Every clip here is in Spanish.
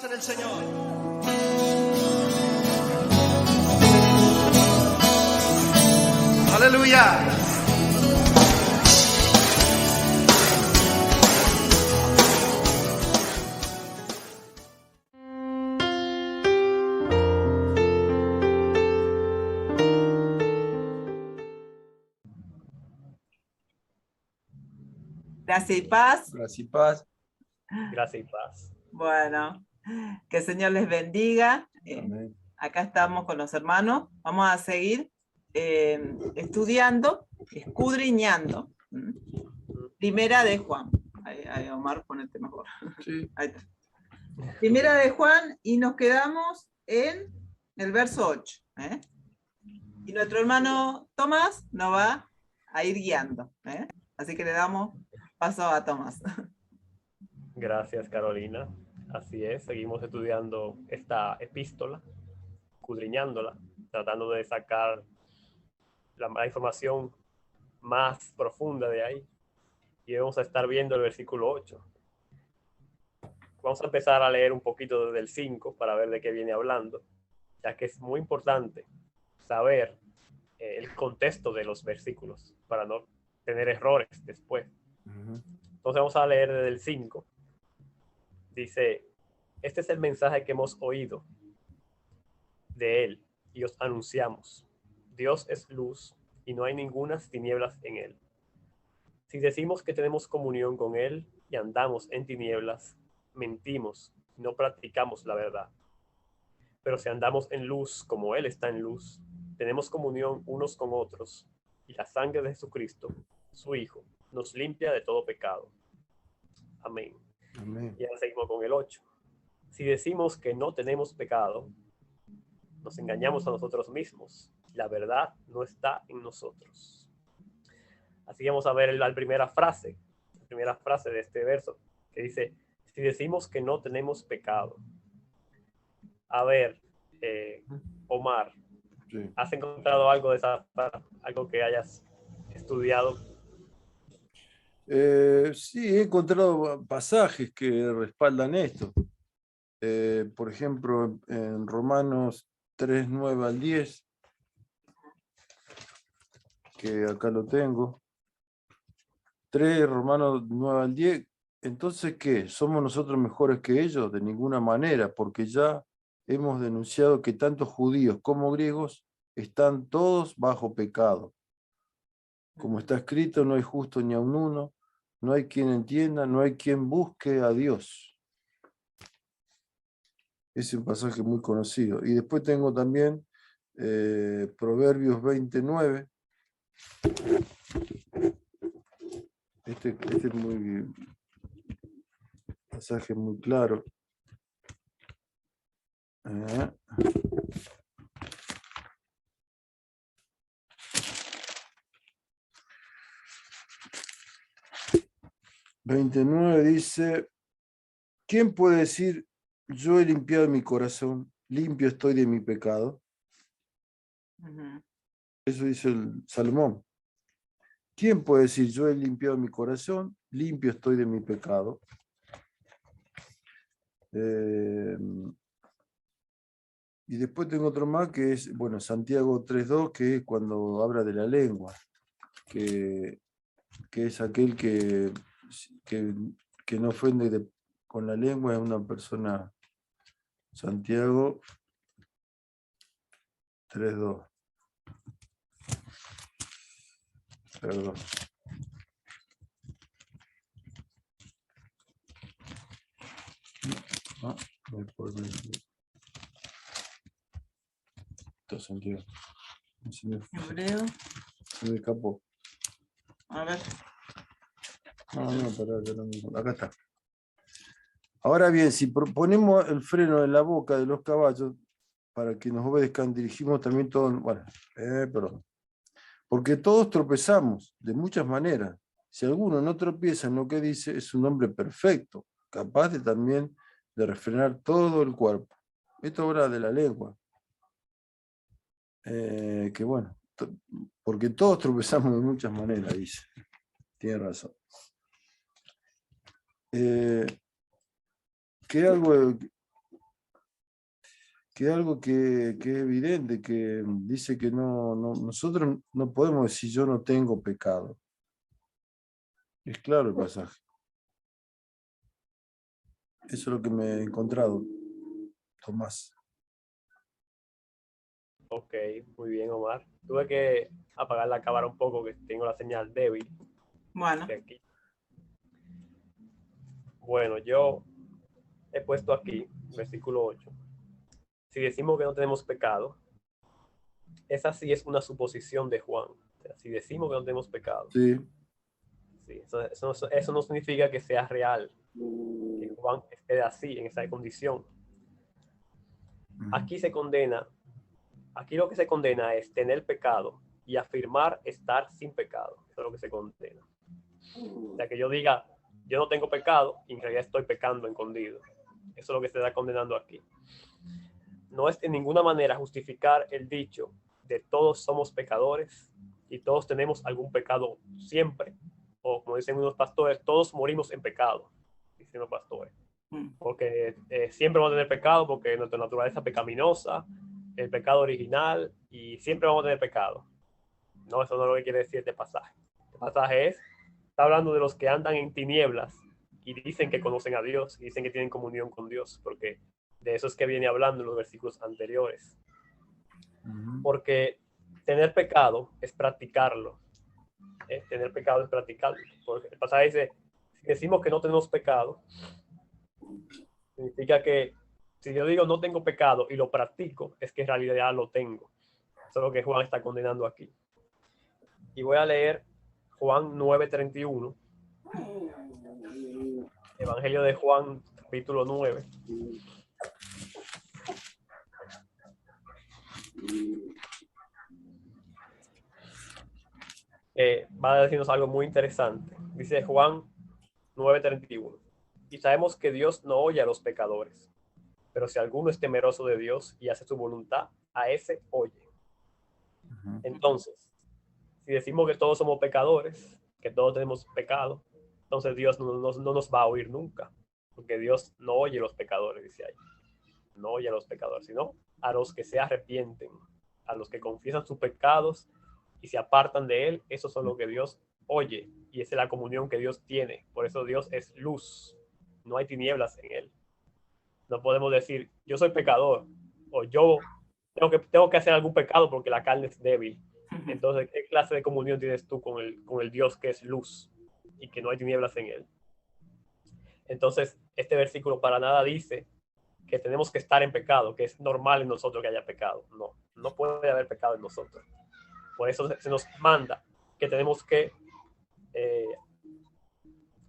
en el Señor. Aleluya. Gracia y paz. Gracia y paz. Gracia y paz. Bueno, que el Señor les bendiga. Amén. Acá estamos con los hermanos. Vamos a seguir estudiando, escudriñando. Primera de Juan. Ahí, Omar, ponete mejor. Sí. Ahí está. Primera de Juan y nos quedamos en el verso 8. Y nuestro hermano Tomás nos va a ir guiando. Así que le damos paso a Tomás. Gracias, Carolina. Así es, seguimos estudiando esta epístola, escudriñándola, tratando de sacar la información más profunda de ahí. Y vamos a estar viendo el versículo 8. Vamos a empezar a leer un poquito desde el 5 para ver de qué viene hablando, ya que es muy importante saber el contexto de los versículos para no tener errores después. Entonces vamos a leer desde el 5. Dice: este es el mensaje que hemos oído de él y os anunciamos. Dios es luz y no hay ningunas tinieblas en él. Si decimos que tenemos comunión con él y andamos en tinieblas, mentimos y no practicamos la verdad. Pero si andamos en luz como él está en luz, tenemos comunión unos con otros, y la sangre de Jesucristo, su Hijo, nos limpia de todo pecado. Amén. Amén. Y ahora seguimos con el 8. Si decimos que no tenemos pecado, nos engañamos a nosotros mismos. La verdad no está en nosotros. Así vamos a ver la primera frase de este verso, que dice: si decimos que no tenemos pecado. A ver, Omar, Sí. ¿has encontrado algo de esa, algo que hayas estudiado? Sí, he encontrado pasajes que respaldan esto. Por ejemplo, en Romanos 3, 9 al 10, que acá lo tengo. 3, Romanos 9 al 10. Entonces, ¿qué? ¿Somos nosotros mejores que ellos? De ninguna manera, porque ya hemos denunciado que tanto judíos como griegos están todos bajo pecado. Como está escrito, no hay justo ni aun uno, no hay quien entienda, no hay quien busque a Dios. Es un pasaje muy conocido. Y después tengo también Proverbios 29. Este es muy pasaje muy claro. ¿Eh? 29 dice: ¿quién puede decir, yo he limpiado mi corazón, limpio estoy de mi pecado? Eso dice el Salomón. ¿Quién puede decir, yo he limpiado mi corazón, limpio estoy de mi pecado? Y después tengo otro más que es, bueno, Santiago 3.2, que es cuando habla de la lengua, que es aquel que no ofende con la lengua, es una persona. Santiago 3.2. Perdón. Santiago. Hebreo. Se me escapó. A ver. No, acá está. Ahora bien, si ponemos el freno en la boca de los caballos para que nos obedezcan, dirigimos también todo. Bueno, perdón. Porque todos tropezamos de muchas maneras. Si alguno no tropieza en lo que dice, es un hombre perfecto, capaz de también de refrenar todo el cuerpo. Esto habla de la lengua. Que bueno, porque todos tropezamos de muchas maneras, dice. Tiene razón. Que algo que algo que es evidente, que dice que nosotros no podemos decir yo no tengo pecado. Es claro el pasaje. Eso es lo que me he encontrado, Tomás. Ok, muy bien, Omar. Tuve que apagar la cámara un poco, que tengo la señal débil. Bueno, Aquí. Bueno, yo he puesto aquí, versículo 8. Si decimos que no tenemos pecado, esa sí es una suposición de Juan. O sea, si decimos que no tenemos pecado, Sí. sí, eso no significa que sea real, que Juan esté así, en esa condición. Aquí se condena, aquí lo que se condena es tener pecado y afirmar estar sin pecado. Eso es lo que se condena. O sea, que yo diga, yo no tengo pecado y en realidad estoy pecando escondido. Eso es lo que se está condenando aquí. No es en ninguna manera justificar el dicho de todos somos pecadores y todos tenemos algún pecado siempre. O como dicen unos pastores, todos morimos en pecado, dicen los pastores. Porque siempre vamos a tener pecado porque nuestra naturaleza pecaminosa, el pecado original, y siempre vamos a tener pecado. No, eso no es lo que quiere decir este pasaje. Este pasaje está hablando de los que andan en tinieblas y dicen que conocen a Dios, y dicen que tienen comunión con Dios, porque de eso es que viene hablando en los versículos anteriores. Porque tener pecado es practicarlo. Tener pecado es practicarlo. Porque el pasaje dice, si decimos que no tenemos pecado, significa que si yo digo no tengo pecado y lo practico, es que en realidad lo tengo. Eso es lo que Juan está condenando aquí. Y voy a leer Juan 9:31. Evangelio de Juan, capítulo 9. Va a decirnos algo muy interesante. Dice Juan 9:31. Y sabemos que Dios no oye a los pecadores, pero si alguno es temeroso de Dios y hace su voluntad, a ese oye. Entonces, si decimos que todos somos pecadores, que todos tenemos pecado, entonces Dios no nos va a oír nunca, porque Dios no oye a los pecadores, dice ahí. No oye a los pecadores, sino a los que se arrepienten, a los que confiesan sus pecados y se apartan de él. Eso son lo que Dios oye, y esa es la comunión que Dios tiene. Por eso Dios es luz, no hay tinieblas en él. No podemos decir, yo soy pecador, o yo tengo que hacer algún pecado porque la carne es débil. Entonces, ¿qué clase de comunión tienes tú con el Dios que es luz y que no hay tinieblas en él? Entonces, este versículo para nada dice que tenemos que estar en pecado, que es normal en nosotros que haya pecado. No, no puede haber pecado en nosotros. Por eso se nos manda que tenemos que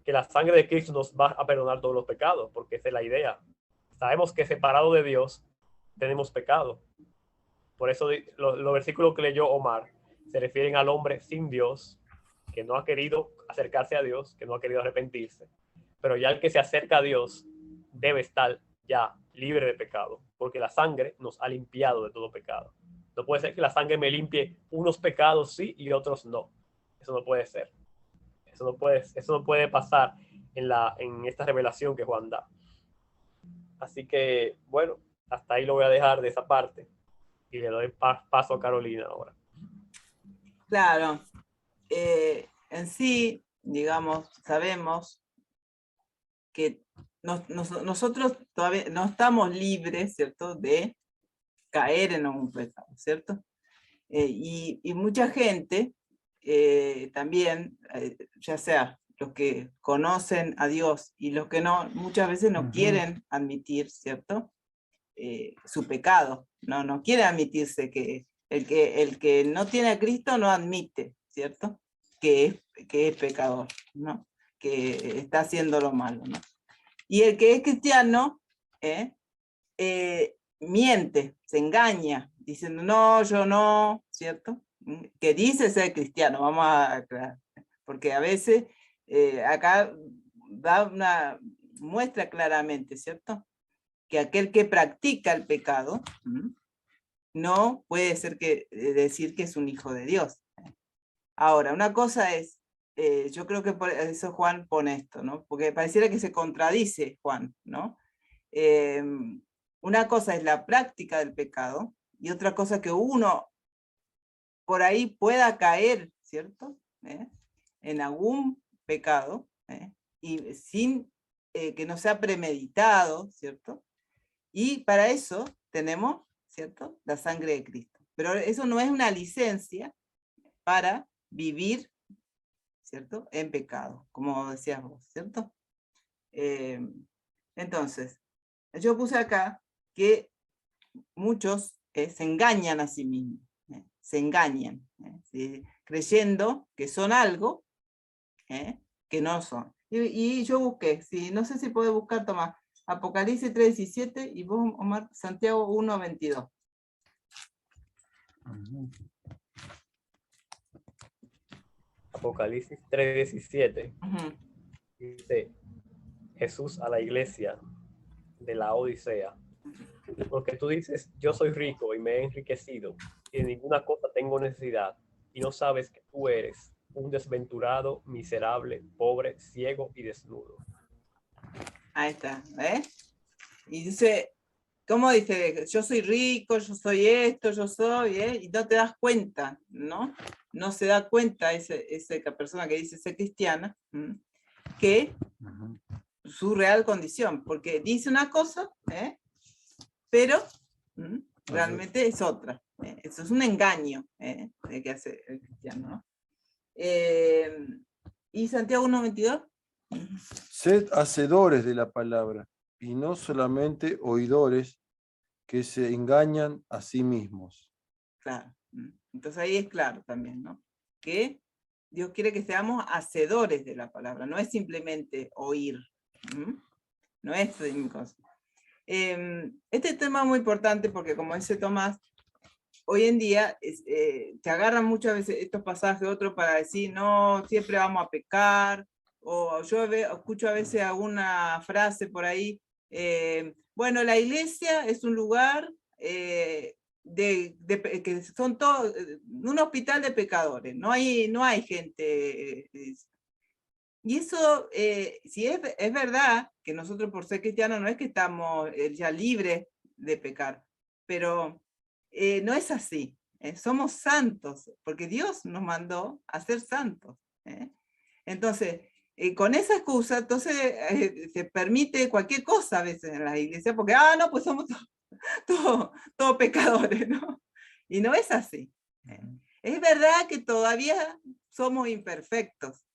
la sangre de Cristo nos va a perdonar todos los pecados, porque esa es la idea. Sabemos que separado de Dios tenemos pecado. Por eso los versículos que leyó Omar se refieren al hombre sin Dios, que no ha querido acercarse a Dios, que no ha querido arrepentirse. Pero ya el que se acerca a Dios debe estar ya libre de pecado, porque la sangre nos ha limpiado de todo pecado. No puede ser que la sangre me limpie unos pecados sí y otros no. Eso no puede ser. Eso no puede pasar en esta revelación que Juan da. Así que, bueno, hasta ahí lo voy a dejar de esa parte y le doy paso a Carolina ahora. Claro. En sí, digamos, sabemos que nosotros todavía no estamos libres, ¿cierto?, de caer en un pecado, ¿cierto? Y mucha gente también, ya sea los que conocen a Dios y los que no, muchas veces no quieren admitir, ¿cierto?, su pecado, no quiere admitirse que el que no tiene a Cristo no admite, ¿cierto?, que es pecador, ¿no?, que está haciendo lo malo, ¿no? Y el que es cristiano miente, se engaña, diciendo no, yo no, ¿cierto? Que dice ser cristiano, vamos a aclarar, porque a veces acá da una muestra claramente, ¿cierto?, que aquel que practica el pecado no puede ser decir que es un hijo de Dios. Ahora, una cosa es, yo creo que por eso Juan pone esto, ¿no?, porque pareciera que se contradice Juan, ¿no? una cosa es la práctica del pecado y otra cosa que uno por ahí pueda caer, ¿cierto? En algún pecado, y sin que no sea premeditado, ¿cierto? Y para eso tenemos, ¿cierto?, la sangre de Cristo. Pero eso no es una licencia para vivir, ¿cierto?, en pecado, como decías vos, ¿cierto? Entonces, yo puse acá que muchos se engañan a sí mismos, se engañan, ¿sí? Creyendo que son algo que no son. Y yo busqué, sí, no sé si puedo buscar, Tomás, Apocalipsis 3:17 y vos, Omar, Santiago 1:22. Apocalipsis 3:17. Dice Jesús a la iglesia de la Odisea: porque tú dices, yo soy rico y me he enriquecido, y de ninguna cosa tengo necesidad, y no sabes que tú eres un desventurado, miserable, pobre, ciego y desnudo. Ahí está, Y dice, ¿cómo dice? Yo soy rico, yo soy esto, yo soy, y no te das cuenta, ¿no? No se da cuenta esa persona que dice ser cristiana, que su real condición, porque dice una cosa, pero realmente es otra. Eso es un engaño que hace el cristiano, ¿no? ¿Y Santiago 1:22? Sed hacedores de la palabra, y no solamente oidores que se engañan a sí mismos. Claro. Entonces ahí es claro también, ¿no? Que Dios quiere que seamos hacedores de la palabra, no es simplemente oír. No es cosa. Este tema es muy importante porque, como dice Tomás, hoy en día te agarran muchas veces estos pasajes otros para decir, no, siempre vamos a pecar, o yo escucho a veces alguna frase por ahí, bueno, la iglesia es un lugar que son todos, un hospital de pecadores, no hay gente. Y eso, si es verdad que nosotros por ser cristianos no es que estamos ya libres de pecar, pero no es así. Somos santos, porque Dios nos mandó a ser santos. Entonces, con esa excusa, entonces se permite cualquier cosa a veces en las iglesias, porque, no, pues somos todos pecadores, ¿no? Y no es así. Es verdad que todavía somos imperfectos,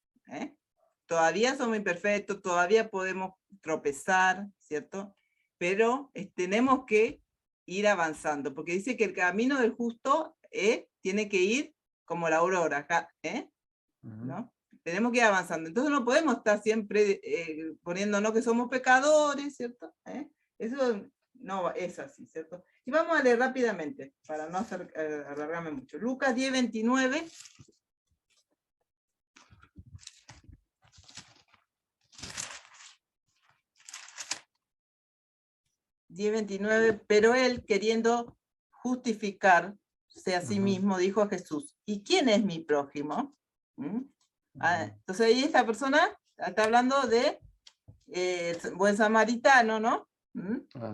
todavía somos imperfectos, todavía podemos tropezar, ¿cierto? Pero tenemos que ir avanzando, porque dice que el camino del justo tiene que ir como la aurora, ¿no? Tenemos que ir avanzando. Entonces no podemos estar siempre poniéndonos que somos pecadores, ¿cierto? Eso no es así, ¿cierto? Y vamos a leer rápidamente, para no alargarme mucho. Lucas 10:29. Pero él, queriendo justificarse a sí mismo, dijo a Jesús, ¿y quién es mi prójimo? Entonces ahí esta persona está hablando de buen samaritano, ¿no?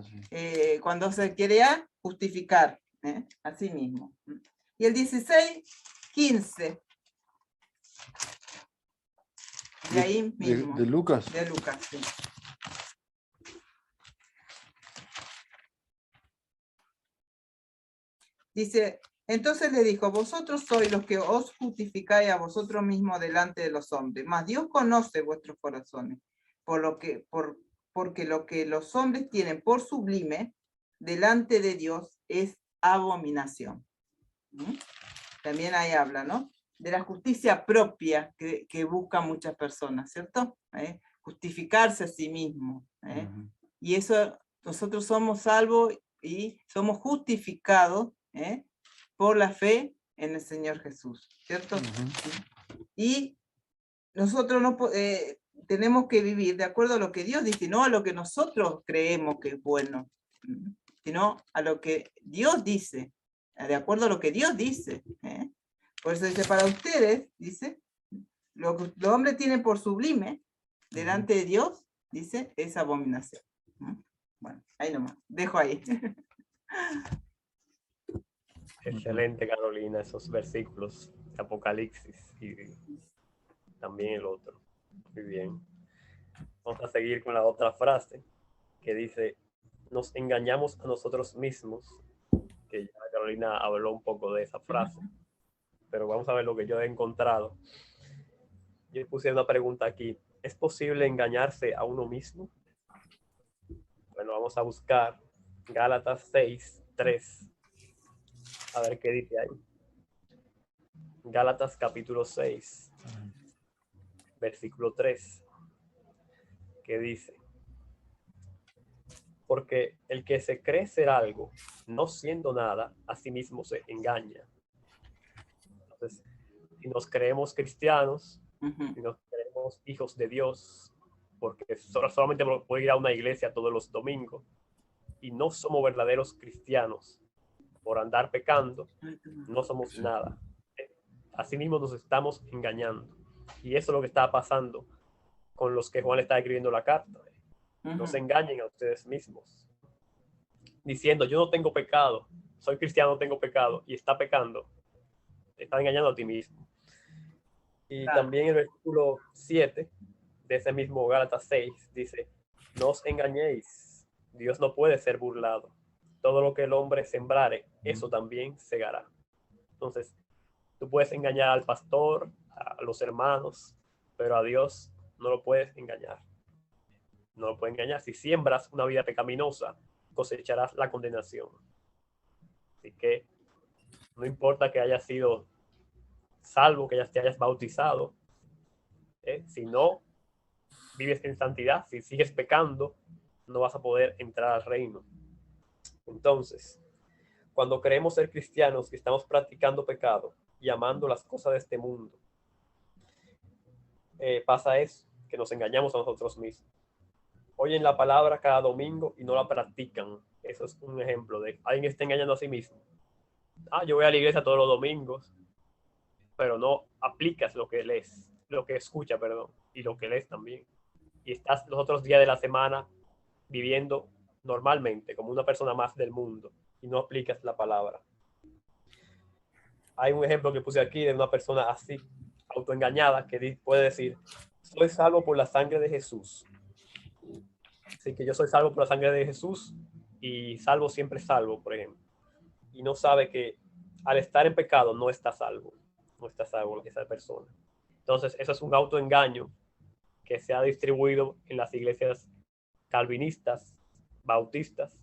Sí. Cuando se quería justificar a sí mismo. Y el 16:15. De ahí mismo. ¿De Lucas? De Lucas, sí. Dice, entonces le dijo, vosotros sois los que os justificáis a vosotros mismos delante de los hombres, mas Dios conoce vuestros corazones, porque lo que los hombres tienen por sublime delante de Dios es abominación. También ahí habla, ¿no? De la justicia propia que buscan muchas personas, ¿cierto? Justificarse a sí mismo. Y eso, nosotros somos salvos y somos justificados por la fe en el Señor Jesús, ¿cierto? Y nosotros no tenemos que vivir de acuerdo a lo que Dios dice, no a lo que nosotros creemos que es bueno, sino a lo que Dios dice, de acuerdo a lo que Dios dice. Por eso dice, para ustedes, dice, lo que los hombres tienen por sublime delante de Dios, dice, es abominación. Bueno, ahí nomás, dejo ahí. Excelente, Carolina, esos versículos de Apocalipsis y también el otro. Muy bien. Vamos a seguir con la otra frase que dice, nos engañamos a nosotros mismos, que ya Carolina habló un poco de esa frase, pero vamos a ver lo que yo he encontrado. Yo puse una pregunta aquí, ¿es posible engañarse a uno mismo? Bueno, vamos a buscar Gálatas 6:3. A ver qué dice ahí. Gálatas capítulo 6, versículo 3, que dice, porque el que se cree ser algo, no siendo nada, a sí mismo se engaña. Entonces, si nos creemos cristianos, si nos creemos hijos de Dios, porque solamente puedo ir a una iglesia todos los domingos, y no somos verdaderos cristianos por andar pecando, no somos nada. Así mismo nos estamos engañando. Y eso es lo que está pasando con los que Juan está escribiendo la carta. No se engañen a ustedes mismos, diciendo, yo no tengo pecado, soy cristiano, no tengo pecado, y está pecando. Te está engañando a ti mismo. Y también el versículo 7 de ese mismo Gálatas 6 dice, no os engañéis, Dios no puede ser burlado. Todo lo que el hombre sembrare, eso también segará. Entonces, tú puedes engañar al pastor, a los hermanos, pero a Dios no lo puedes engañar. No lo puedes engañar. Si siembras una vida pecaminosa, cosecharás la condenación. Así que no importa que hayas sido salvo, que ya te hayas bautizado, si no vives en santidad, si sigues pecando, no vas a poder entrar al reino. Entonces, cuando creemos ser cristianos y estamos practicando pecado y amando las cosas de este mundo, pasa eso, que nos engañamos a nosotros mismos. Oyen la palabra cada domingo y no la practican. Eso es un ejemplo de alguien está engañando a sí mismo. Yo voy a la iglesia todos los domingos, pero no aplicas lo que lees, lo que escucha, perdón, y lo que lees también. Y estás los otros días de la semana viviendo normalmente, como una persona más del mundo, y no aplicas la palabra. Hay un ejemplo que puse aquí de una persona así, autoengañada, que puede decir, soy salvo por la sangre de Jesús. Así que yo soy salvo por la sangre de Jesús y salvo siempre salvo, por ejemplo. Y no sabe que al estar en pecado no está salvo esa persona. Entonces, eso es un autoengaño que se ha distribuido en las iglesias calvinistas, bautistas,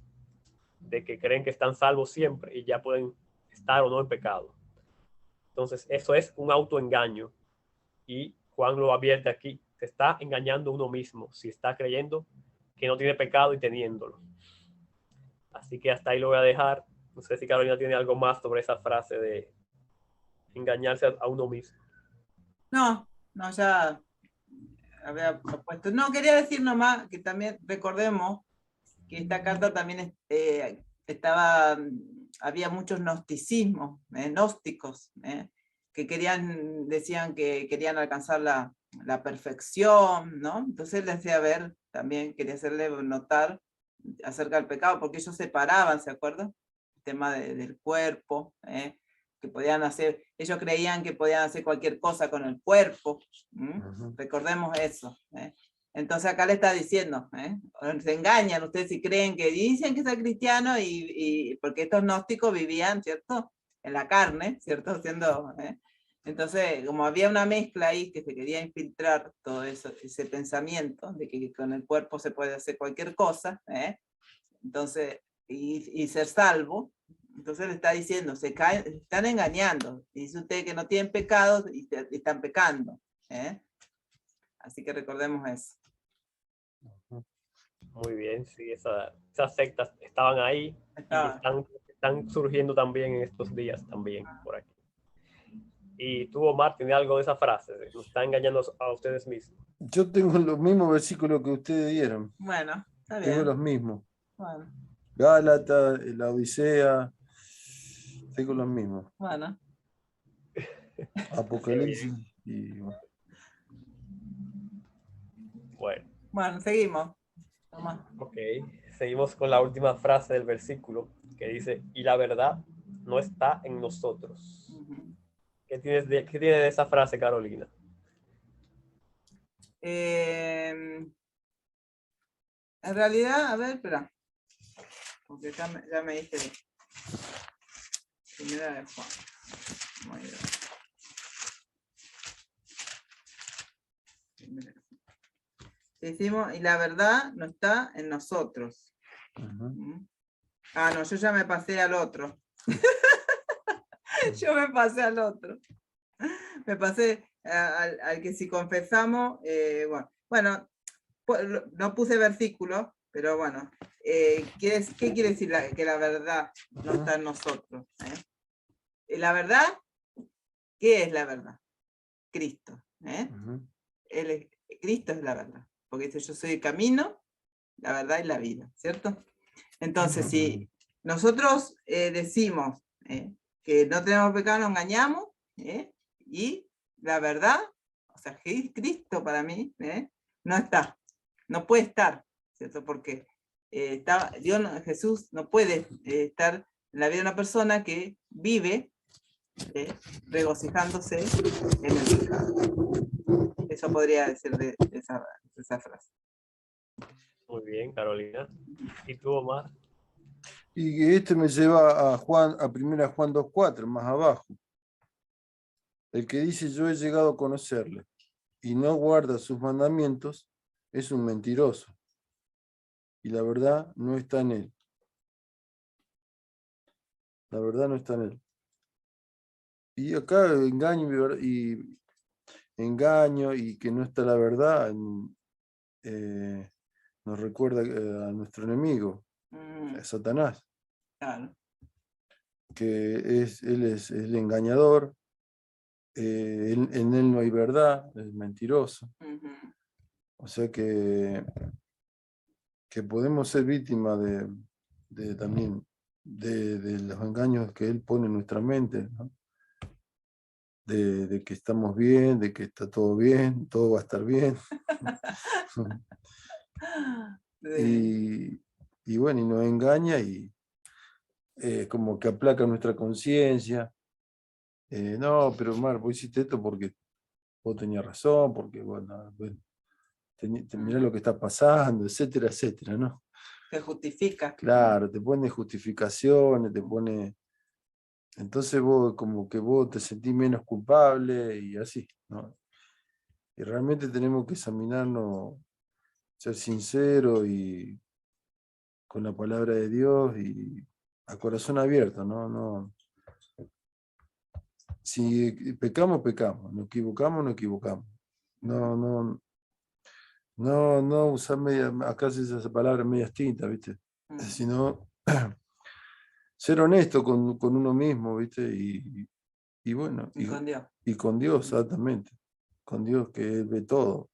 de que creen que están salvos siempre y ya pueden estar o no en pecado. Entonces, eso es un autoengaño y Juan lo advierte aquí, se está engañando uno mismo si está creyendo que no tiene pecado y teniéndolo. Así que hasta ahí lo voy a dejar. No sé si Carolina tiene algo más sobre esa frase de engañarse a uno mismo. No, ya había propuesto. No, quería decir nomás que también recordemos que esta carta también había muchos gnosticismos, gnósticos, que decían que querían alcanzar la perfección, ¿no? Entonces les hacía ver, también quería hacerle notar acerca del pecado, porque ellos separaban, ¿se acuerdan? El tema del cuerpo, que podían hacer, ellos creían que podían hacer cualquier cosa con el cuerpo, recordemos eso. Entonces acá le está diciendo, se engañan ustedes si creen que dicen que son cristianos y porque estos gnósticos vivían, ¿cierto? En la carne, ¿cierto? Entonces, como había una mezcla ahí que se quería infiltrar todo eso, ese pensamiento de que con el cuerpo se puede hacer cualquier cosa, entonces, y ser salvo, entonces le está diciendo, están engañando, dice usted que no tienen pecado y están pecando. Así que recordemos eso. Muy bien, sí, esas sectas estaban ahí y están surgiendo también en estos días también por aquí. Y tú, Omar, ¿tiene algo de esa frase? ¿Nos está engañando a ustedes mismos? Yo tengo los mismos versículos que ustedes dieron. Bueno, está bien. Tengo los mismos. Bueno. Gálatas, la Odisea, tengo los mismos. Bueno. Apocalipsis y... Bueno. Bueno, seguimos. Toma. Ok, seguimos con la última frase del versículo que dice, y la verdad no está en nosotros. Ujú. ¿Qué qué tiene de esa frase, Carolina? En realidad, a ver, espera. Porque ya me dije primera de Juan. Muy bien. Decimos, y la verdad no está en nosotros. Ujú. Ah, no, yo ya me pasé al otro. Yo me pasé al otro. Me pasé al que si confesamos, bueno, no puse versículo, pero bueno, ¿qué quiere decir que la verdad no está en nosotros? La verdad, ¿qué es la verdad? Cristo. Ujú. Cristo es la verdad, porque dice, yo soy el camino, la verdad y la vida, ¿cierto? Entonces, si nosotros decimos que no tenemos pecado, nos engañamos, y la verdad, o sea, Cristo para mí no está, no puede estar, ¿cierto? Porque Jesús no puede estar en la vida de una persona que vive regocijándose en el pecado. Eso podría decir de esa frase. Muy bien, Carolina. ¿Y tú, Omar? Y este me lleva a Juan, a 1 Juan 2:4, más abajo. El que dice yo he llegado a conocerle y no guarda sus mandamientos es un mentiroso. Y la verdad no está en él. La verdad no está en él. Y acá engaño y que no está la verdad nos recuerda a nuestro enemigo, a Satanás, Claro. que él es el engañador, en él no hay verdad, es mentiroso. Uh-huh. O sea que podemos ser víctimas también de los engaños que él pone en nuestra mente, ¿no? De que estamos bien, de que está todo bien, todo va a estar bien. Sí. Y bueno, y nos engaña y como que aplaca nuestra conciencia. No, pero Omar, vos hiciste esto porque vos tenías razón, porque bueno, mirá lo que está pasando, etcétera, etcétera, ¿no? Se justifica. Claro, te pone justificaciones, te pone... Entonces vos como que vos te sentís menos culpable y así, ¿no? Y realmente tenemos que examinarnos, ser sinceros y con la palabra de Dios y a corazón abierto, ¿no? No, si pecamos, pecamos, nos equivocamos, nos equivocamos. No, no, no usar acá se dice esa palabra medias tintas, ¿viste? Sino ser honesto con uno mismo, ¿viste? Y bueno, Y con Dios. y con Dios, exactamente. Con Dios que Él ve todo.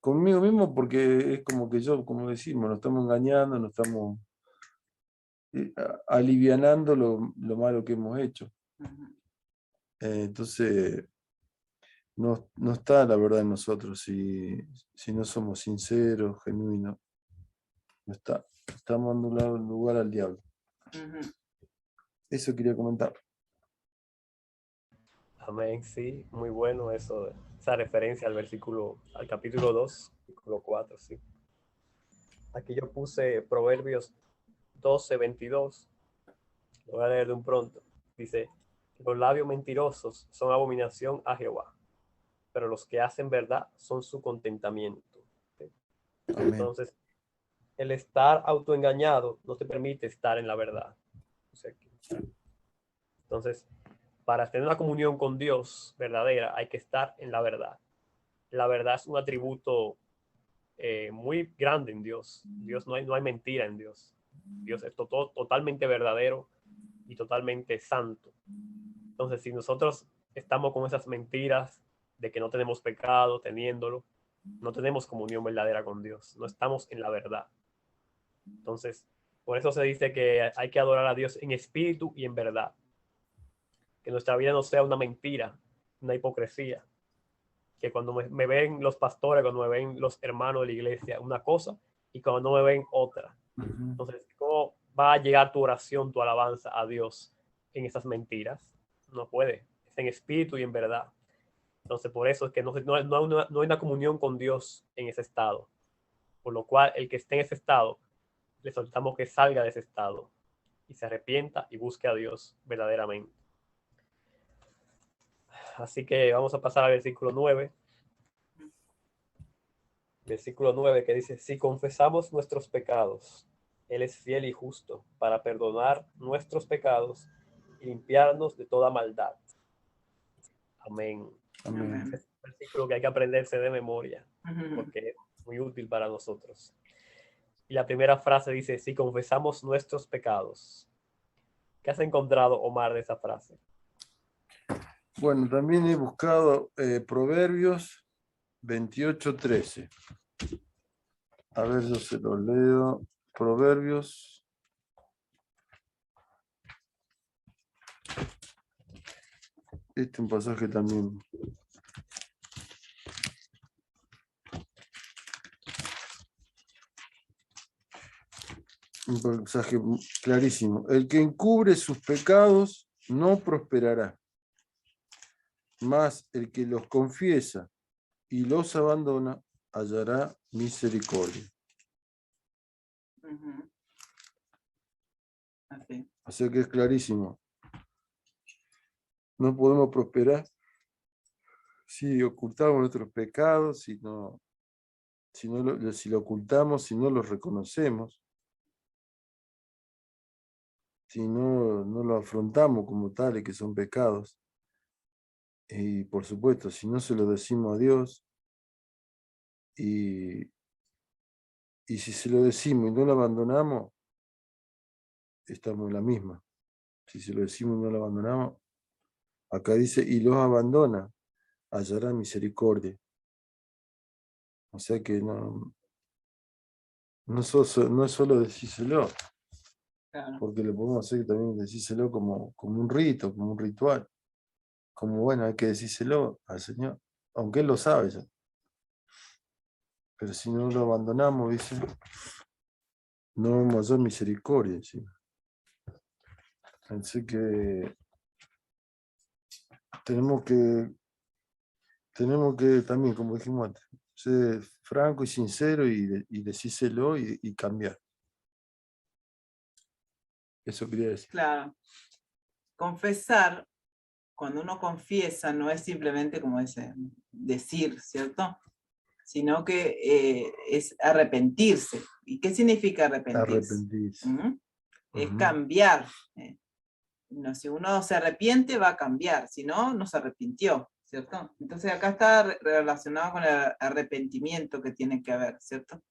Conmigo mismo porque es como que yo, como decimos, nos estamos engañando, nos estamos alivianando lo malo que hemos hecho. Entonces, no está la verdad en nosotros si no somos sinceros, genuinos. No está. Estamos dando lugar al diablo. Eso quería comentar. Amén, sí, muy bueno eso, esa referencia al capítulo 2, versículo 4, sí. Aquí yo puse Proverbios 12:22, lo voy a leer de un pronto. Dice, los labios mentirosos son abominación a Jehová, pero los que hacen verdad son su contentamiento. ¿Sí? Amén. Entonces, el estar autoengañado no te permite estar en la verdad. O sea, entonces, para tener una comunión con Dios verdadera, hay que estar en la verdad. La verdad es un atributo muy grande en Dios. No hay mentira en Dios. Dios es totalmente verdadero y totalmente santo. Entonces, si nosotros estamos con esas mentiras de que no tenemos pecado, teniéndolo, no tenemos comunión verdadera con Dios. No estamos en la verdad. Entonces, por eso se dice que hay que adorar a Dios en espíritu y en verdad. Que nuestra vida no sea una mentira, una hipocresía. Que cuando me ven los pastores, cuando me ven los hermanos de la iglesia, una cosa, y cuando no me ven otra. Ujú. Entonces, ¿cómo va a llegar tu oración, tu alabanza a Dios en esas mentiras? No puede. Es en espíritu y en verdad. Entonces, por eso es que no hay una comunión con Dios en ese estado. Por lo cual, el que esté en ese estado, le solicitamos que salga de ese estado y se arrepienta y busque a Dios verdaderamente. Así que vamos a pasar al versículo 9. Versículo 9 que dice, si confesamos nuestros pecados, Él es fiel y justo para perdonar nuestros pecados y limpiarnos de toda maldad. Amén. Amén. Es un versículo que hay que aprenderse de memoria porque es muy útil para nosotros. Y la primera frase dice, si confesamos nuestros pecados. ¿Qué has encontrado, Omar, de esa frase? Bueno, también he buscado Proverbios 28:13. A ver, yo se lo leo. Proverbios. Este es un pasaje también. Un pasaje clarísimo. El que encubre sus pecados no prosperará, mas el que los confiesa y los abandona hallará misericordia. Así. O sea que es clarísimo. No podemos prosperar si ocultamos nuestros pecados, si lo ocultamos, si no los reconocemos, si no lo afrontamos como tales que son pecados. Y por supuesto, si no se lo decimos a Dios, y si se lo decimos y no lo abandonamos, estamos en la misma. Si se lo decimos y no lo abandonamos, acá dice, y los abandona, hallará misericordia. O sea que no es solo decírselo, Claro. porque lo podemos hacer también decírselo como un rito, como un ritual. Como bueno, hay que decírselo al Señor, aunque Él lo sabe ya. Pero si no lo abandonamos, dice, no vamos a hallar misericordia. ¿Sí? Así que tenemos que también, como dijimos antes, ser franco y sincero y decírselo y cambiar. Eso quería decir. Claro. Confesar, cuando uno confiesa, no es simplemente como decir, ¿cierto? Sino que es arrepentirse. ¿Y qué significa arrepentirse? Arrepentirse. Es Ujú. cambiar. No, si uno se arrepiente, va a cambiar. Si no, no se arrepintió, ¿cierto? Entonces acá está relacionado con el arrepentimiento que tiene que haber, ¿cierto?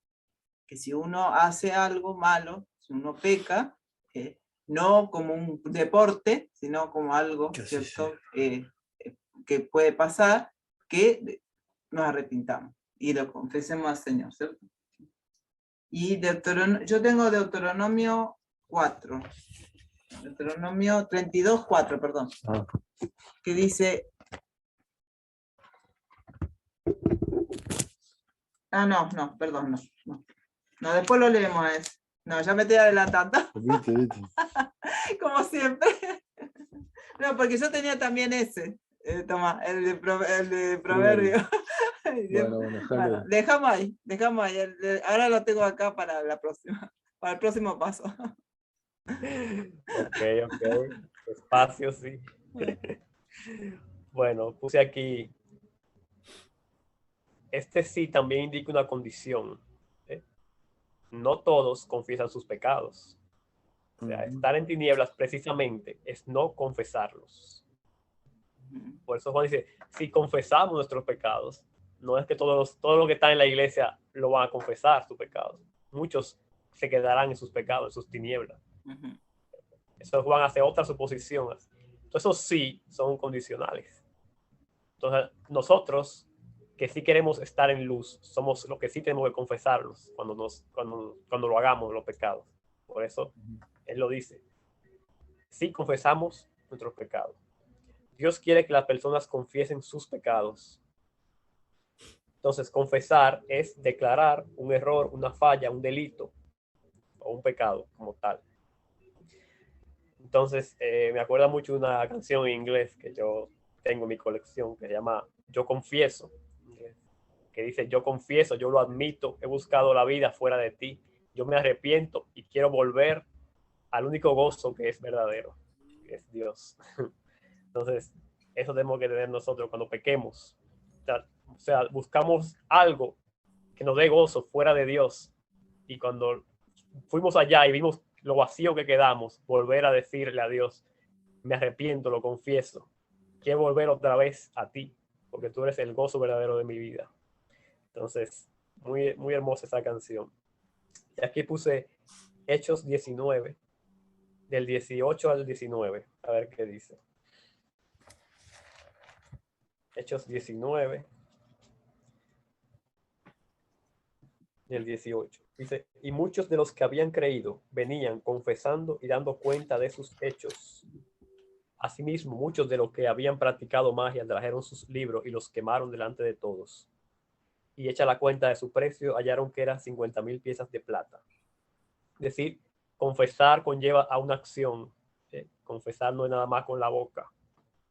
Que si uno hace algo malo, si uno peca, no como un deporte, sino como algo, Que así ¿cierto? sea. Que puede pasar, que nos arrepintamos y lo confesemos al Señor, ¿cierto? Y yo tengo Deuteronomio 4, Deuteronomio 32:4, perdón, que dice, no, perdón, no, después lo leemos a ese. No, ya me estoy adelantando, Viste. como siempre. No, porque yo tenía también ese, toma, el de Proverbio. Bueno, Bueno, dejamos ahí. Ahora lo tengo acá para la próxima, para el próximo paso. Ok. Espacio, sí. Bueno, puse aquí, este sí también indica una condición. ¿Eh? No todos confiesan sus pecados. O sea, estar en tinieblas precisamente es no confesarlos. Por eso Juan dice, si confesamos nuestros pecados, no es que todos los que están en la iglesia lo van a confesar sus pecados. Muchos se quedarán en sus pecados, en sus tinieblas. Eso Juan hace otra suposición. Entonces, esos sí son condicionales. Entonces, nosotros que sí queremos estar en luz, somos los que sí tenemos que confesarlos cuando lo hagamos, los pecados. Por eso él lo dice. Sí confesamos nuestros pecados. Dios quiere que las personas confiesen sus pecados. Entonces, confesar es declarar un error, una falla, un delito, o un pecado como tal. Entonces, me acuerda mucho de una canción en inglés que yo tengo en mi colección que se llama Yo Confieso, que dice: yo confieso, yo lo admito, he buscado la vida fuera de ti, yo me arrepiento y quiero volver al único gozo que es verdadero, que es Dios. Entonces, eso tenemos que tener nosotros cuando pequemos. O sea, buscamos algo que nos dé gozo fuera de Dios. Y cuando fuimos allá y vimos lo vacío que quedamos, volver a decirle a Dios: me arrepiento, lo confieso, quiero volver otra vez a ti, porque tú eres el gozo verdadero de mi vida. Entonces, muy, muy hermosa esa canción. Y aquí puse Hechos 19, del 18 al 19, a ver qué dice. Hechos 19, del 18. Dice: y muchos de los que habían creído venían confesando y dando cuenta de sus hechos. Asimismo, muchos de los que habían practicado magia trajeron sus libros y los quemaron delante de todos. Y hecha la cuenta de su precio, hallaron que eran 50,000 piezas de plata. Es decir, confesar conlleva a una acción. Confesar no es nada más con la boca.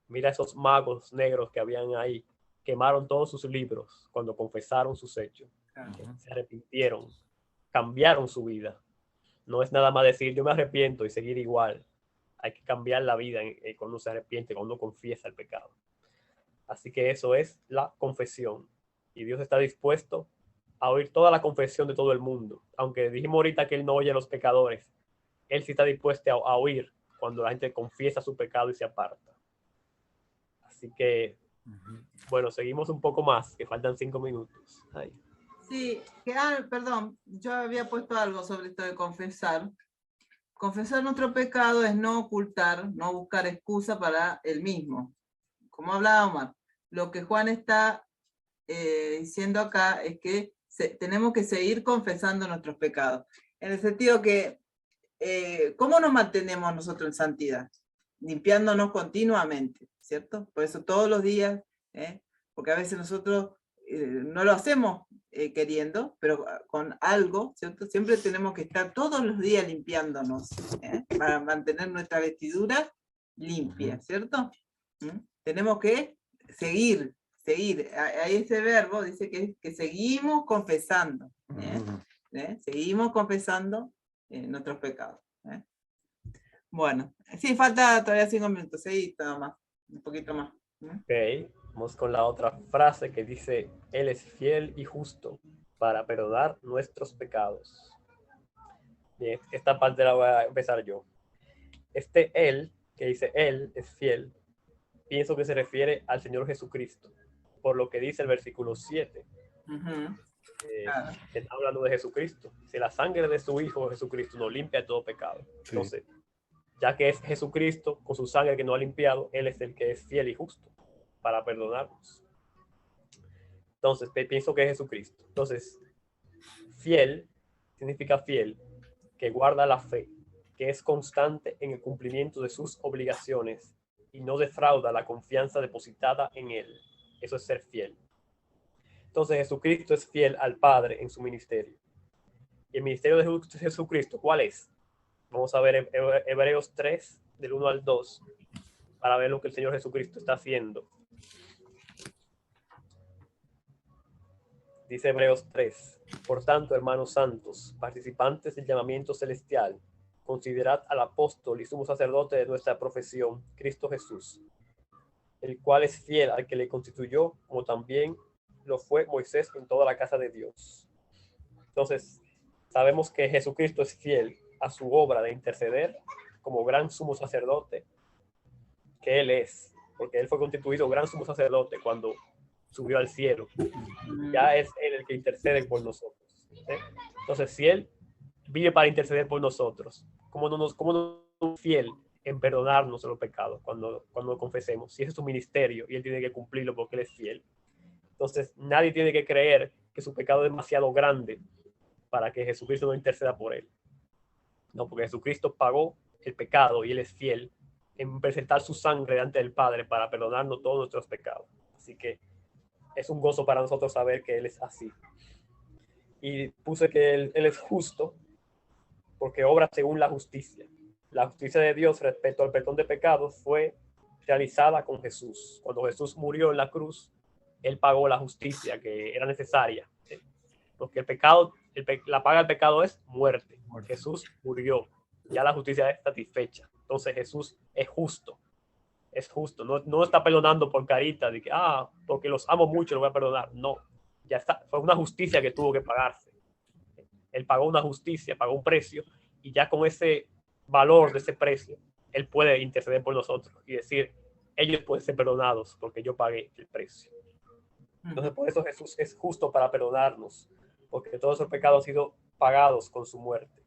Mira esos magos negros que habían ahí. Quemaron todos sus libros cuando confesaron sus hechos. Se arrepintieron, cambiaron su vida. No es nada más decir yo me arrepiento y seguir igual. Hay que cambiar la vida cuando uno se arrepiente, cuando uno confiesa el pecado. Así que eso es la confesión. Y Dios está dispuesto a oír toda la confesión de todo el mundo. Aunque dijimos ahorita que Él no oye a los pecadores, Él sí está dispuesto a oír cuando la gente confiesa su pecado y se aparta. Así que, bueno, seguimos un poco más, que faltan 5 minutos. Ay. Sí, perdón, yo había puesto algo sobre esto de confesar. Confesar nuestro pecado es no ocultar, no buscar excusa para el mismo. Como hablaba Omar, lo que Juan está diciendo acá es que tenemos que seguir confesando nuestros pecados. En el sentido que, ¿cómo nos mantenemos nosotros en santidad? Limpiándonos continuamente, ¿cierto? Por eso todos los días, porque a veces nosotros no lo hacemos queriendo, pero con algo, ¿cierto? Siempre tenemos que estar todos los días limpiándonos, para mantener nuestra vestidura limpia, ¿cierto? Tenemos que seguir. Ahí ese verbo dice que seguimos confesando, seguimos confesando nuestros pecados. Bueno, sí, falta todavía 5 minutos, sí, nada más, un poquito más. Ok, vamos con la otra frase que dice: Él es fiel y justo para perdonar nuestros pecados. Bien, esta parte la voy a empezar yo. Él, que dice Él es fiel, pienso que se refiere al Señor Jesucristo, por lo que dice el versículo 7. Que está hablando de Jesucristo. Si la sangre de su Hijo Jesucristo nos limpia de todo pecado. Sí. Entonces, ya que es Jesucristo, con su sangre que nos ha limpiado, Él es el que es fiel y justo para perdonarnos. Entonces, pienso que es Jesucristo. Entonces, fiel significa fiel, que guarda la fe, que es constante en el cumplimiento de sus obligaciones y no defrauda la confianza depositada en Él. Eso es ser fiel. Entonces, Jesucristo es fiel al Padre en su ministerio. ¿Y el ministerio de Jesucristo cuál es? Vamos a ver Hebreos 3, del 1 al 2, para ver lo que el Señor Jesucristo está haciendo. Dice Hebreos 3: por tanto, hermanos santos, participantes del llamamiento celestial, considerad al apóstol y sumo sacerdote de nuestra profesión, Cristo Jesús, el cual es fiel al que le constituyó, como también lo fue Moisés en toda la casa de Dios. Entonces, sabemos que Jesucristo es fiel a su obra de interceder como gran sumo sacerdote que Él es, porque Él fue constituido gran sumo sacerdote cuando subió al cielo. Ya es Él el que intercede por nosotros. Entonces, si Él vive para interceder por nosotros, ¿cómo no es fiel en perdonarnos los pecados cuando confesemos? Si ese es su ministerio y Él tiene que cumplirlo porque Él es fiel. Entonces, nadie tiene que creer que su pecado es demasiado grande para que Jesucristo no interceda por él. No, porque Jesucristo pagó el pecado y Él es fiel en presentar su sangre delante del Padre para perdonarnos todos nuestros pecados. Así que es un gozo para nosotros saber que Él es así. Y puse que Él es justo, porque obra según la justicia. La justicia de Dios respecto al perdón de pecados fue realizada con Jesús. Cuando Jesús murió en la cruz, Él pagó la justicia que era necesaria. Porque el pecado, la paga del pecado es muerte. Jesús murió. Ya la justicia es satisfecha. Entonces Jesús es justo. Es justo. No está perdonando por carita de que, porque los amo mucho, lo voy a perdonar. No. Ya está. Fue una justicia que tuvo que pagarse. Él pagó una justicia, pagó un precio, y ya con ese valor de ese precio, Él puede interceder por nosotros y decir, ellos pueden ser perdonados porque yo pagué el precio. Entonces, por eso Jesús es justo para perdonarnos, porque todos esos pecados han sido pagados con su muerte.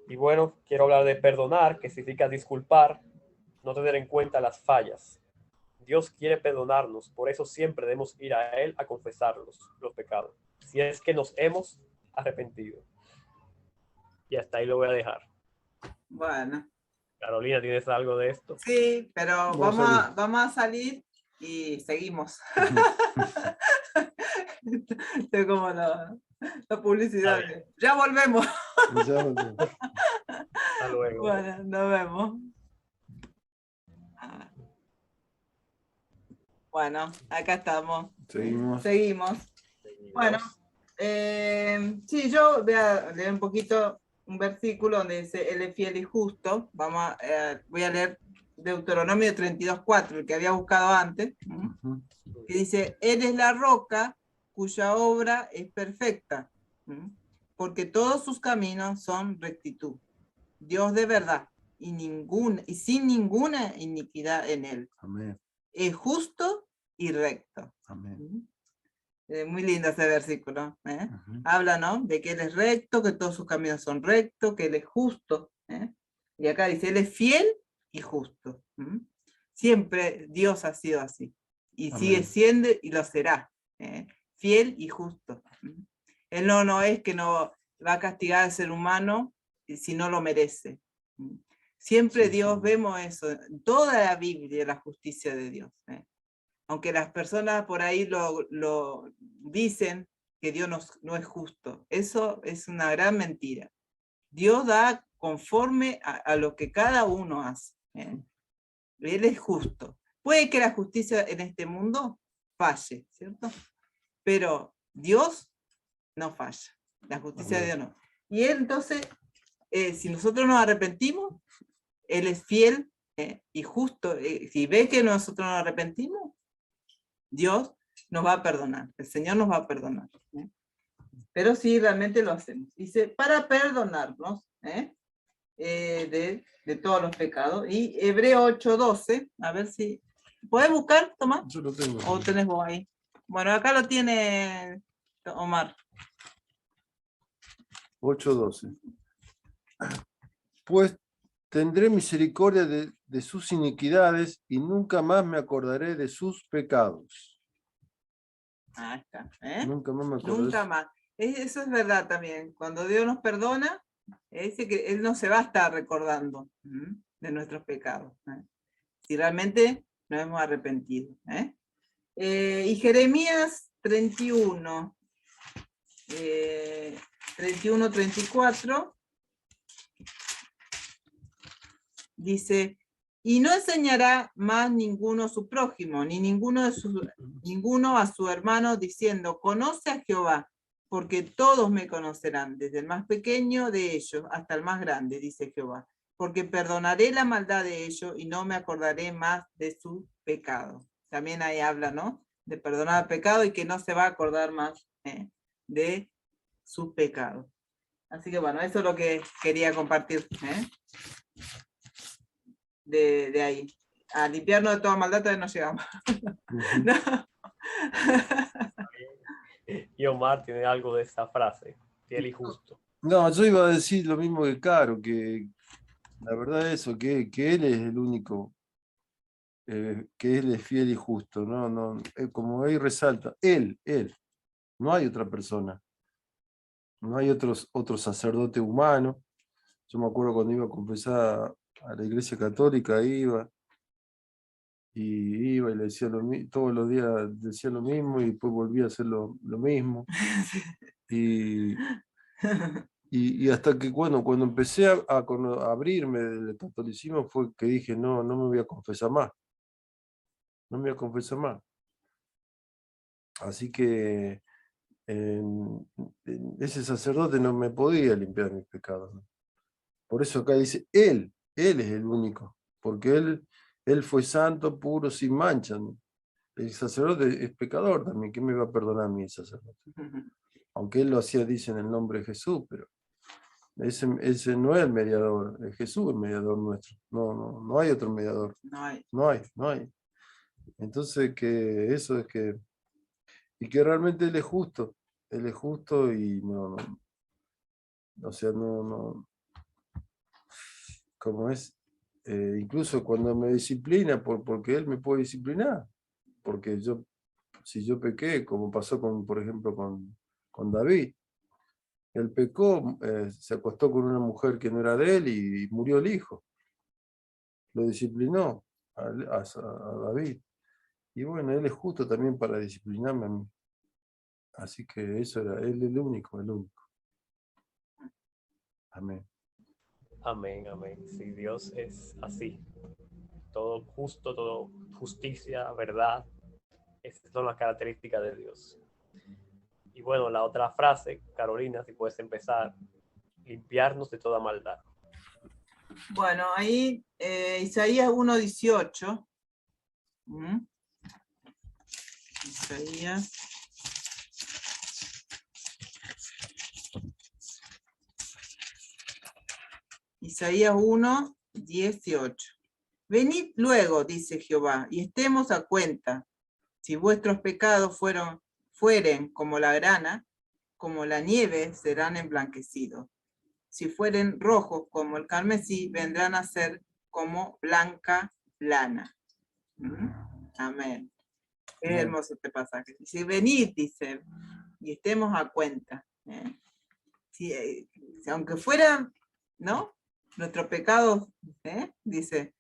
Y bueno, quiero hablar de perdonar, que significa disculpar, no tener en cuenta las fallas. Dios quiere perdonarnos, por eso siempre debemos ir a Él a confesar los pecados, si es que nos hemos arrepentido. Y hasta ahí lo voy a dejar. Bueno. Carolina, ¿tienes algo de esto? Sí, pero vamos a salir y seguimos. Estoy como la publicidad. Ya volvemos. Hasta luego. Bueno, nos vemos. Bueno, acá estamos. Seguimos. Bueno, sí, yo voy a leer un poquito un versículo donde dice, Él es fiel y justo. Voy a leer Deuteronomio 32:4, el que había buscado antes, que dice, Él es la roca cuya obra es perfecta, porque todos sus caminos son rectitud. Dios de verdad y sin ninguna iniquidad en Él. Amén. Es justo y recto. Amén. Muy lindo ese versículo. Habla, ¿no?, de que Él es recto, que todos sus caminos son rectos, que Él es justo. Y acá dice, Él es fiel y justo. Siempre Dios ha sido así. Y amén, sigue siendo y lo será. Fiel y justo. Él no es que no va a castigar al ser humano si no lo merece. Siempre Dios, vemos eso, en toda la Biblia, la justicia de Dios. Aunque las personas por ahí lo dicen que Dios no es justo. Eso es una gran mentira. Dios da conforme a lo que cada uno hace. Él es justo. Puede que la justicia en este mundo falle, ¿cierto? Pero Dios no falla. La justicia de Dios no. Y Él entonces, si nosotros nos arrepentimos, Él es fiel y justo. Si ve que nosotros nos arrepentimos, Dios nos va a perdonar, el Señor nos va a perdonar. Pero sí, realmente lo hacemos. Dice, para perdonarnos de todos los pecados. Y Hebreo 8:12, a ver si... ¿Puedes buscar, Tomás? Yo lo tengo. ¿O tenés vos ahí? Bueno, acá lo tiene Omar. 8:12. Pues tendré misericordia de sus iniquidades y nunca más me acordaré de sus pecados. Ahí está. Nunca más me acordaré. Nunca más. Eso es verdad también. Cuando Dios nos perdona, dice que Él no se va a estar recordando de nuestros pecados. Si realmente nos hemos arrepentido. Y Jeremías 31, 34, dice, y no enseñará más ninguno a su prójimo, ni ninguno a su hermano, diciendo, conoce a Jehová, porque todos me conocerán, desde el más pequeño de ellos hasta el más grande, dice Jehová, porque perdonaré la maldad de ellos y no me acordaré más de su pecado. También ahí habla, ¿no?, de perdonar el pecado y que no se va a acordar más de sus pecados. Así que bueno, eso es lo que quería compartir. De ahí. A limpiarnos de toda maldad todavía no llegamos. No. Y Omar tiene algo de esa frase, fiel y justo. No, yo iba a decir lo mismo que Caro, que la verdad es eso, que Él es el único, que Él es fiel y justo, no, como ahí resalta, Él, no hay otra persona, no hay otro sacerdote humano. Yo me acuerdo cuando iba a confesar a la iglesia católica, iba y le decía todos los días decía lo mismo y después volvía a hacer lo mismo. Y Y hasta que cuando empecé a abrirme del catolicismo fue que dije, no, no me voy a confesar más. No me voy a confesar más. Así que ese sacerdote no me podía limpiar mis pecados, ¿no? Por eso acá dice, él es el único, porque él fue santo, puro, sin mancha, ¿no? El sacerdote es pecador también, ¿qué me va a perdonar a mí el sacerdote? Aunque él lo hacía, dice, en el nombre de Jesús, pero ese no es el mediador, es Jesús el mediador nuestro, no hay otro mediador, no hay. Entonces que eso es que, y que realmente él es justo y o sea, como es, incluso cuando me disciplina, porque él me puede disciplinar, porque si yo pequé, como pasó por ejemplo, con David, él pecó, se acostó con una mujer que no era de él y murió el hijo. Lo disciplinó a David. Y bueno, él es justo también para disciplinarme a mí. Así que eso era, él es el único, el único. Amén. Amén, amén. Sí, Dios es así. Todo justo, todo justicia, verdad. Esas son las características de Dios. Y bueno, la otra frase, Carolina, si puedes empezar, limpiarnos de toda maldad. Bueno, ahí Isaías 1:18. Isaías. Isaías 1:18. Venid luego, dice Jehová, y estemos a cuenta. Si vuestros pecados fueren como la grana, como la nieve serán emblanquecidos. Si fueren rojos como el carmesí, vendrán a ser como blanca lana. Amén. Es hermoso este pasaje. Si venid, dice, y estemos a cuenta. Si, aunque fueran, ¿no? Nuestros pecados, dice,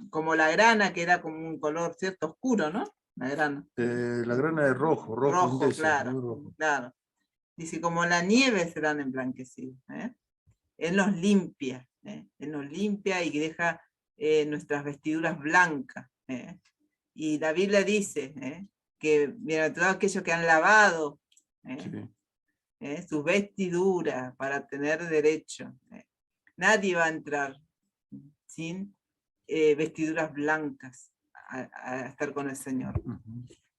como la grana, que era como un color, ¿cierto? Oscuro, ¿no? La grana. La grana es rojo intenso, claro, muy rojo. claro. Dice, como la nieve serán emblanquecidos. Él nos limpia, Él nos limpia y deja nuestras vestiduras blancas. Y la Biblia dice que bienaventurados aquellos que han lavado sus vestiduras para tener derecho. Nadie va a entrar sin vestiduras blancas a estar con el Señor.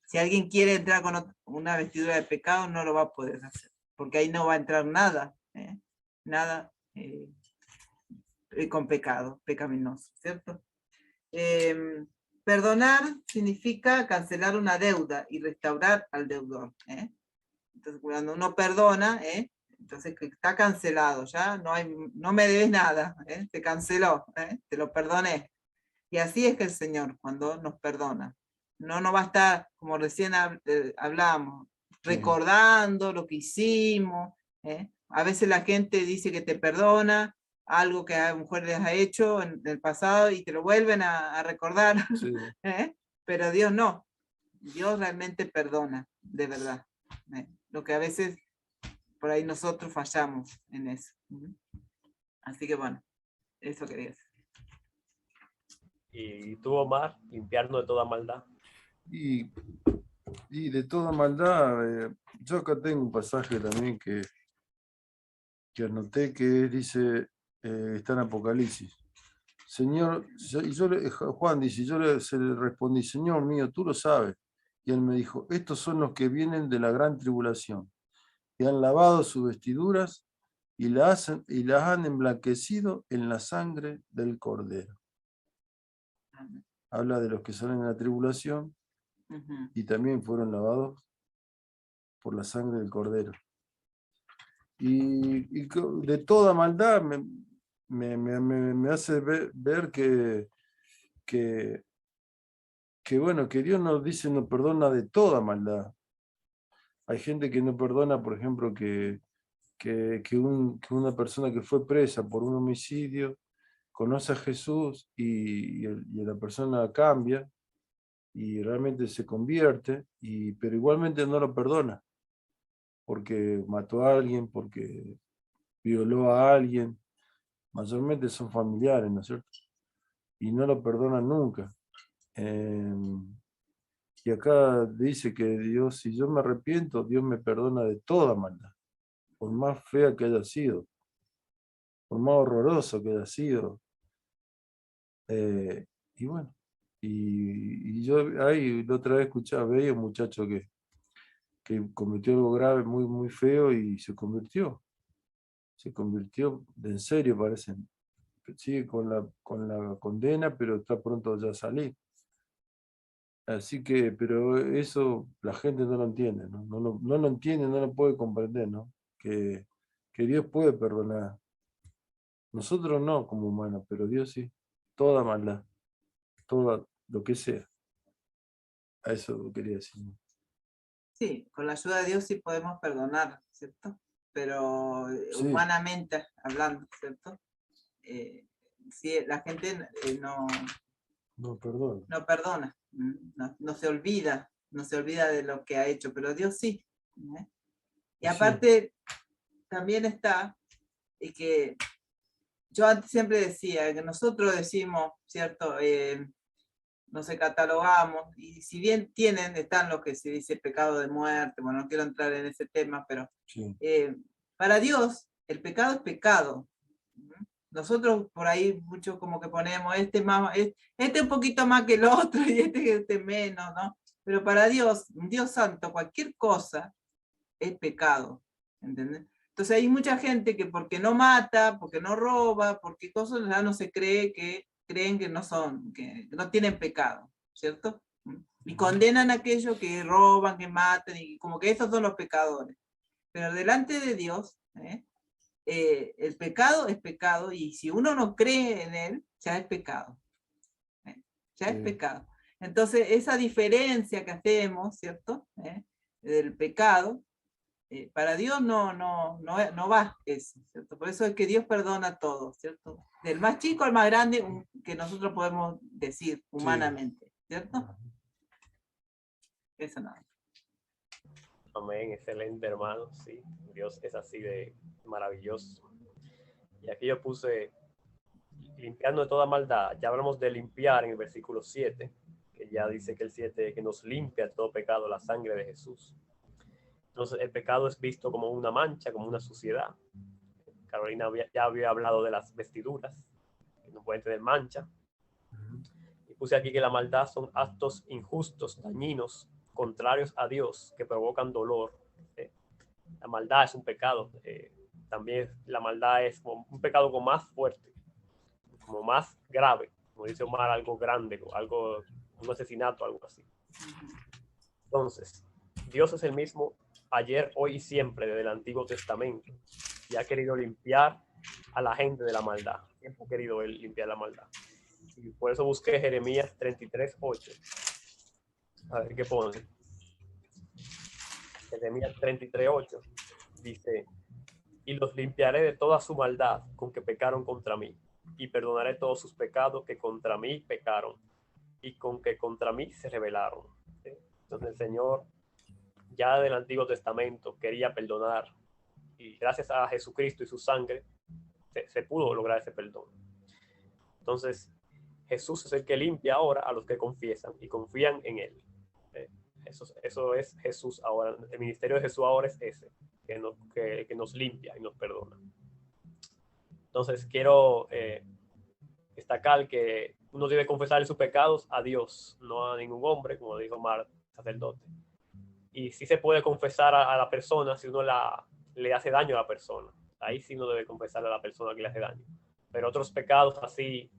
Si alguien quiere entrar con una vestidura de pecado, no lo va a poder hacer, porque ahí no va a entrar nada, nada con pecado, pecaminoso, ¿cierto? Perdonar significa cancelar una deuda y restaurar al deudor. Entonces, cuando uno perdona, entonces está cancelado, ya no me debes nada, te canceló, te lo perdoné. Y así es que el Señor, cuando nos perdona, no nos va a estar, como recién hablábamos, recordando lo que hicimos. A veces la gente dice que te perdona algo que a lo mejor les ha hecho en el pasado y te lo vuelven a recordar. Sí. Pero Dios no. Dios realmente perdona, de verdad. Lo que a veces por ahí nosotros fallamos en eso. Así que bueno, eso quería decir. Y tú, Omar, limpiarnos de toda maldad. Y de toda maldad, yo acá tengo un pasaje también que anoté que dice, está en Apocalipsis. Señor, Juan dice, se le respondí, Señor mío, tú lo sabes. Y él me dijo, estos son los que vienen de la gran tribulación, que han lavado sus vestiduras y las han emblanquecido en la sangre del Cordero. Habla de los que salen de la tribulación y también fueron lavados por la sangre del Cordero. Y de toda maldad me hace ver que bueno, que Dios nos dice, nos perdona de toda maldad. Hay gente que no perdona, por ejemplo, que una persona que fue presa por un homicidio conoce a Jesús y la persona cambia y realmente se convierte, pero igualmente no lo perdona. porque mató a alguien, porque violó a alguien. Mayormente son familiares, ¿no es cierto? Y no lo perdonan nunca. Y acá dice que Dios, si yo me arrepiento, Dios me perdona de toda maldad, por más fea que haya sido, por más horroroso que haya sido. Y bueno, y yo ahí la otra vez escuchaba, veía un muchacho que cometió algo grave, muy, muy feo y se convirtió. Se convirtió en serio, parece. Sigue con la condena, pero está pronto ya a salir. Así que, pero eso la gente no lo entiende, ¿no? No lo entiende, no lo puede comprender, ¿no? Que Dios puede perdonar. Nosotros no como humanos, pero Dios sí. Toda maldad, todo lo que sea. A eso lo quería decir. Sí, con la ayuda de Dios sí podemos perdonar, ¿cierto? Pero Sí, humanamente hablando, ¿cierto? Sí, la gente no, perdón. no perdona, no se olvida, no se olvida de lo que ha hecho, pero Dios sí. ¿eh? Y Sí, aparte, también está, y que yo antes siempre decía, que nosotros decimos, ¿cierto? Nos catalogamos, y si bien están lo que se dice pecado de muerte, bueno, no quiero entrar en ese tema, pero sí, para Dios el pecado es pecado. Nosotros por ahí mucho como que ponemos este un poquito más que el otro y este menos, ¿no? Pero para Dios, un Dios santo, cualquier cosa es pecado, ¿entendés? Entonces hay mucha gente que porque no mata, porque no roba, porque cosas ya no se creen que no son, que no tienen pecado, ¿cierto? Y condenan a aquellos que roban, que matan, y como que esos son los pecadores. Pero delante de Dios, el pecado es pecado, y si uno no cree en él, ya es pecado. Ya es sí, pecado. Entonces, esa diferencia que hacemos, ¿cierto? Del pecado, para Dios no va eso, ¿cierto? Por eso es que Dios perdona todo, ¿cierto? Del más chico al más grande, que nosotros podemos decir sí. humanamente, ¿cierto? Eso no. Amén, excelente hermano, sí, Dios es así de maravilloso. Y aquí yo puse limpiando de toda maldad, ya hablamos de limpiar en el versículo 7, que ya dice que el 7 que nos limpia de todo pecado la sangre de Jesús. Entonces el pecado es visto como una mancha, como una suciedad. Carolina ya había hablado de las vestiduras, que no pueden tener mancha. Y puse aquí que la maldad son actos injustos, dañinos, contrarios a Dios, que provocan dolor. La maldad es un pecado. También la maldad es como un pecado como más fuerte, como más grave, como dice Omar, algo grande, algo, un asesinato, algo así. Entonces, Dios es el mismo ayer, hoy y siempre desde el Antiguo Testamento, y ha querido limpiar a la gente de la maldad. Siempre ha querido él limpiar la maldad. Y por eso busqué Jeremías 33:8. A ver qué pone. Jeremías 33:8 dice: y los limpiaré de toda su maldad con que pecaron contra mí, y perdonaré todos sus pecados que contra mí pecaron, y con que contra mí se rebelaron. ¿Sí? Entonces el Señor ya del Antiguo Testamento quería perdonar, y gracias a Jesucristo y su sangre se pudo lograr ese perdón. Entonces Jesús es el que limpia ahora a los que confiesan y confían en Él. Eso es Jesús ahora. El ministerio de Jesús ahora es ese, que nos limpia y nos perdona. Entonces quiero destacar que uno debe confesar sus pecados a Dios, no a ningún hombre, como dijo Mar, sacerdote. Y sí se puede confesar a la persona si uno le hace daño a la persona. Ahí sí uno debe confesar a la persona que le hace daño. Pero otros pecados así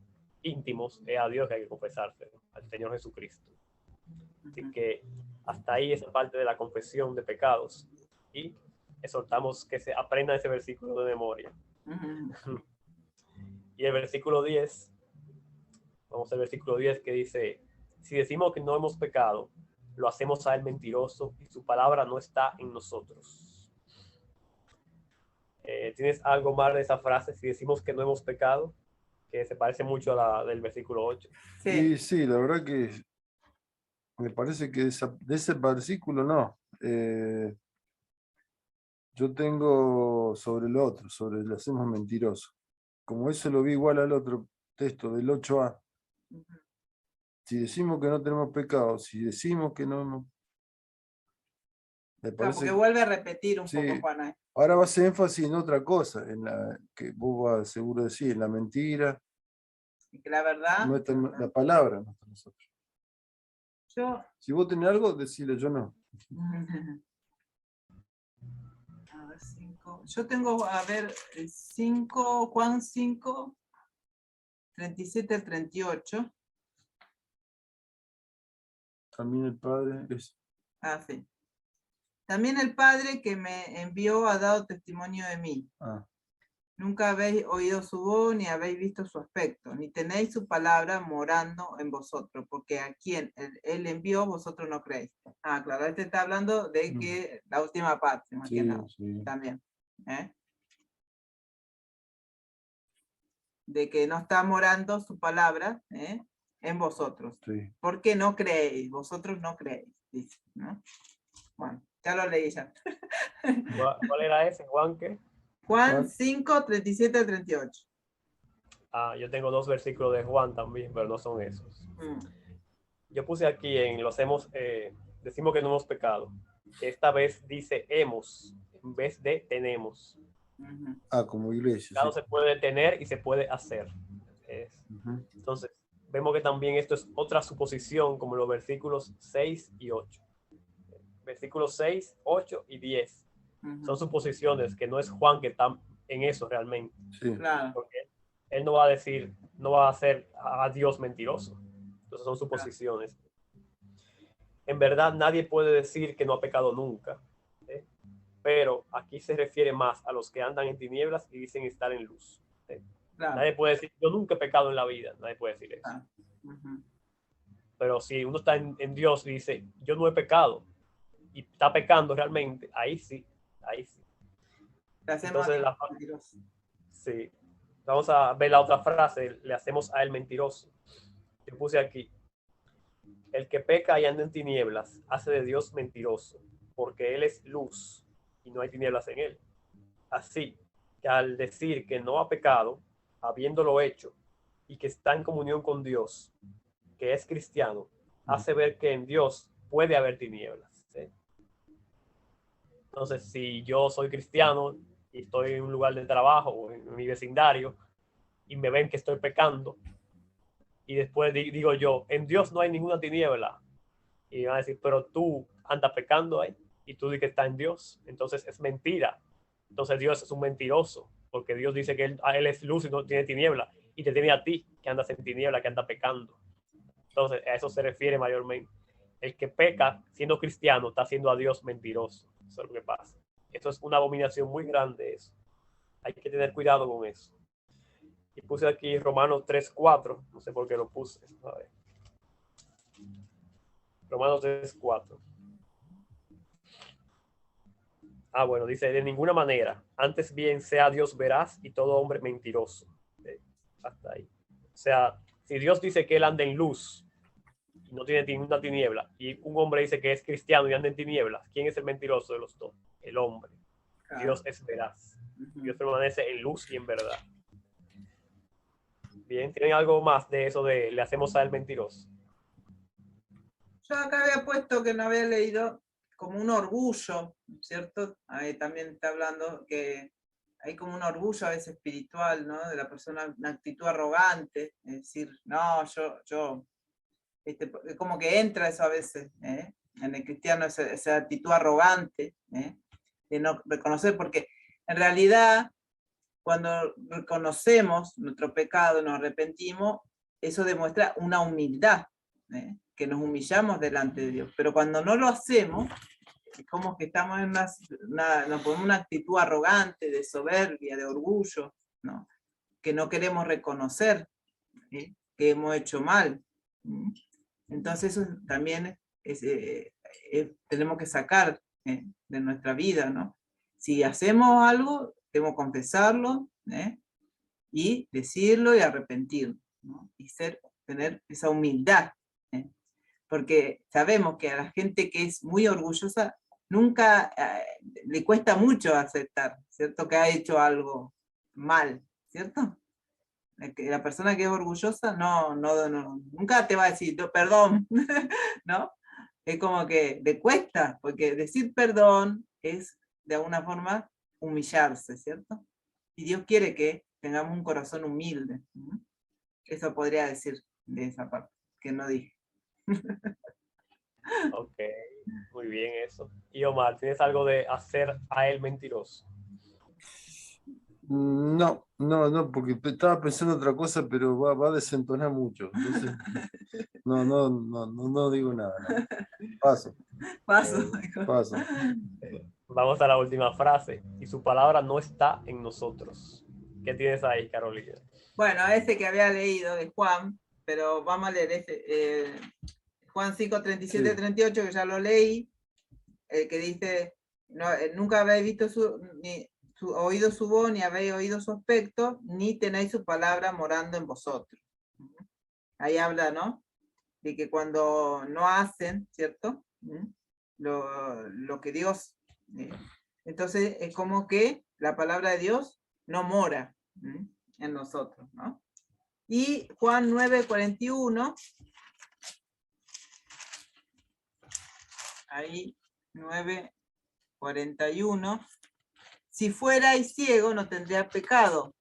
íntimos es a Dios que hay que confesarse, al Señor Jesucristo. Así que hasta ahí esa parte de la confesión de pecados. Y exhortamos que se aprenda ese versículo de memoria. Y el versículo 10, vamos al versículo 10 que dice: si decimos que no hemos pecado, lo hacemos a él mentiroso y su palabra no está en nosotros. ¿Tienes algo más de esa frase? Si decimos que no hemos pecado, que se parece mucho a la del versículo 8. Sí. Y sí, la verdad que me parece que de ese versículo no. Yo tengo sobre el otro, sobre el hacemos mentiroso. Como eso lo vi igual al otro texto del 8a. Si decimos que no tenemos pecado, si decimos que no, me Claro, porque parece vuelve a repetir un sí. poco, Juana. Ahora va a hacer énfasis en otra cosa, en la que vos vas seguro de decir, en la mentira. Y que la verdad, No está la palabra, no está en nosotros. yo... Si vos tenés algo, decile, yo no. A ver, 5. Yo tengo, a ver, 5, Juan 5, 37 al 38. También el Padre es. Ah, sí. También el Padre que me envió ha dado testimonio de mí. Ah, Nunca habéis oído su voz, ni habéis visto su aspecto, ni tenéis su palabra morando en vosotros, porque a quien él envió, vosotros no creéis. Ah, claro, este está hablando de que la última parte, más que sí, nada, sí. también. De que no está morando su palabra en vosotros. Sí. ¿Por qué no creéis? Vosotros no creéis, dice, ¿no? Bueno, ya lo leí ya. ¿Cuál era ese, Juan? ¿Qué? Juan 5, 37 al 38. Ah, yo tengo 2 versículos de Juan también, pero no son esos. Yo puse aquí en los hemos, decimos que no hemos pecado. Esta vez dice hemos, en vez de tenemos. Ah, como iglesia. Pecado Sí. se puede tener y se puede hacer. Entonces, vemos que también esto es otra suposición, como los versículos 6 y 8. Versículos 6, 8 y 10. Son suposiciones que no es Juan que está en eso realmente. Sí. Claro. Porque él no va a decir, no va a hacer a Dios mentiroso. Entonces son suposiciones. En verdad nadie puede decir que no ha pecado nunca. Pero aquí se refiere más a los que andan en tinieblas y dicen estar en luz. Claro. Nadie puede decir, yo nunca he pecado en la vida. Nadie puede decir eso. Pero si uno está en Dios y dice, yo no he pecado, y está pecando realmente, ahí sí, ahí sí. Entonces, sí. Vamos a ver la otra frase, le hacemos a él mentiroso. Yo puse aquí, el que peca y anda en tinieblas hace de Dios mentiroso, porque él es luz y no hay tinieblas en él. Así que al decir que no ha pecado, habiéndolo hecho, y que está en comunión con Dios, que es cristiano, hace ver que en Dios puede haber tinieblas. ¿Sí? Entonces, si yo soy cristiano y estoy en un lugar de trabajo o en mi vecindario y me ven que estoy pecando, y después digo yo, en Dios no hay ninguna tiniebla, y van a decir, pero tú andas pecando ahí y tú dices que está en Dios, entonces es mentira. Entonces Dios es un mentiroso, porque Dios dice que él es luz y no tiene tiniebla, y te tiene a ti que andas en tiniebla, que andas pecando. Entonces a eso se refiere mayormente. El que peca siendo cristiano está haciendo a Dios mentiroso. Eso es lo que pasa. Eso es una abominación muy grande eso. Hay que tener cuidado con eso. Y puse aquí Romanos 3:4. No sé por qué lo puse. A ver. Romanos 3:4. Ah, bueno, dice, de ninguna manera. Antes bien sea Dios veraz y todo hombre mentiroso. Hasta ahí. O sea, si Dios dice que él anda en luz y no tiene ninguna tiniebla, y un hombre dice que es cristiano y anda en tinieblas, ¿quién es el mentiroso de los dos? El hombre. Claro. Dios es veraz. Dios permanece en luz y en verdad. Bien, ¿tienen algo más de eso de le hacemos a él mentiroso? Yo acá había puesto que no había leído como un orgullo, ¿cierto? Ahí también está hablando que hay como un orgullo a veces espiritual, ¿no? De la persona, una actitud arrogante, es decir, no, yo como que entra eso a veces, en el cristiano, esa actitud arrogante, de no reconocer, porque en realidad, cuando reconocemos nuestro pecado, nos arrepentimos, eso demuestra una humildad, que nos humillamos delante de Dios. Pero cuando no lo hacemos, es como que estamos en nos ponemos una actitud arrogante, de soberbia, de orgullo, ¿no? Que no queremos reconocer que hemos hecho mal. Entonces eso también tenemos que sacar de nuestra vida, ¿no? Si hacemos algo, debemos confesarlo, y decirlo y arrepentirnos, ¿no? Y tener esa humildad, porque sabemos que a la gente que es muy orgullosa nunca le cuesta mucho aceptar, ¿cierto? Que ha hecho algo mal, ¿cierto? La persona que es orgullosa nunca te va a decir, "No, perdón", ¿no? Es como que le cuesta, porque decir perdón es de alguna forma humillarse, ¿cierto? Y Dios quiere que tengamos un corazón humilde. Eso podría decir de esa parte, que no dije. Ok, muy bien eso. Y Omar, ¿tienes algo de hacer a él mentiroso? No, no, no, porque estaba pensando otra cosa, pero va a desentonar mucho. Entonces, no digo nada, no. Paso, Paso. paso. Vamos a la última frase. Y su palabra no está en nosotros. ¿Qué tienes ahí, Carolina? Bueno, ese que había leído de Juan, pero vamos a leer ese, Juan 5, 37, Sí. 38, que ya lo leí, que dice, no, nunca habéis visto oído su voz, ni habéis oído su aspecto, ni tenéis su palabra morando en vosotros. Ahí habla, ¿no? De que cuando no hacen, ¿cierto? Lo que Dios... entonces es como que la palabra de Dios no mora en nosotros, ¿no? Y Juan 9, 41, ahí 9, 41, si fuerais ciego no tendría pecado,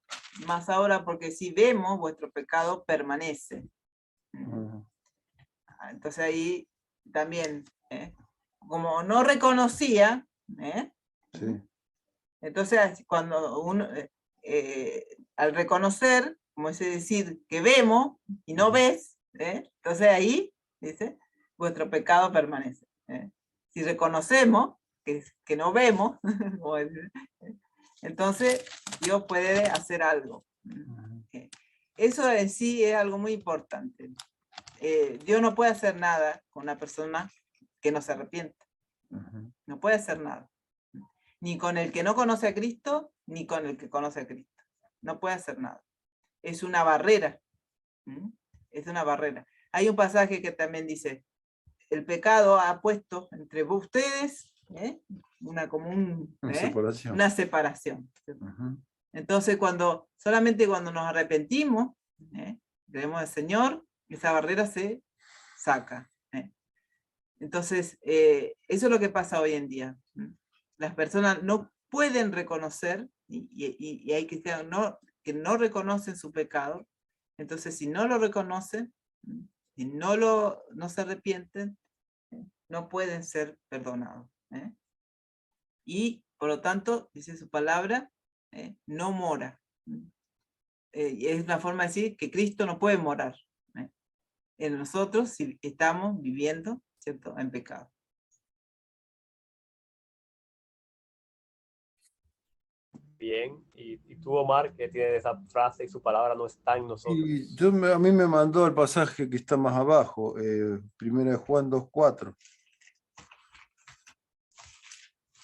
más ahora porque si vemos vuestro pecado permanece. Entonces ahí también, como no reconocía, Sí. entonces cuando uno, al reconocer, como es decir, que vemos y no ves, entonces ahí, dice, vuestro pecado permanece. Si reconocemos que no vemos, entonces Dios puede hacer algo. Eso en sí es algo muy importante. Dios no puede hacer nada con una persona que no se arrepiente. No puede hacer nada. Ni con el que no conoce a Cristo, ni con el que conoce a Cristo. No puede hacer nada. Es una barrera. Es una barrera. Hay un pasaje que también dice, el pecado ha puesto entre ustedes Una separación. una separación. Entonces, solamente cuando nos arrepentimos, creemos al Señor, esa barrera se saca. Entonces, eso es lo que pasa hoy en día. Las personas no pueden reconocer, y hay cristianos que no reconocen su pecado. Entonces, si no lo reconocen, si no se arrepienten, no pueden ser perdonados. Y, por lo tanto, dice su palabra, no mora. Es una forma de decir que Cristo no puede morar en nosotros si estamos viviendo, ¿cierto?, en pecado. Bien. Y tú, Omar, que tienes esa frase y su palabra no está en nosotros. Y a mí me mandó el pasaje que está más abajo, 1 Juan 2:4.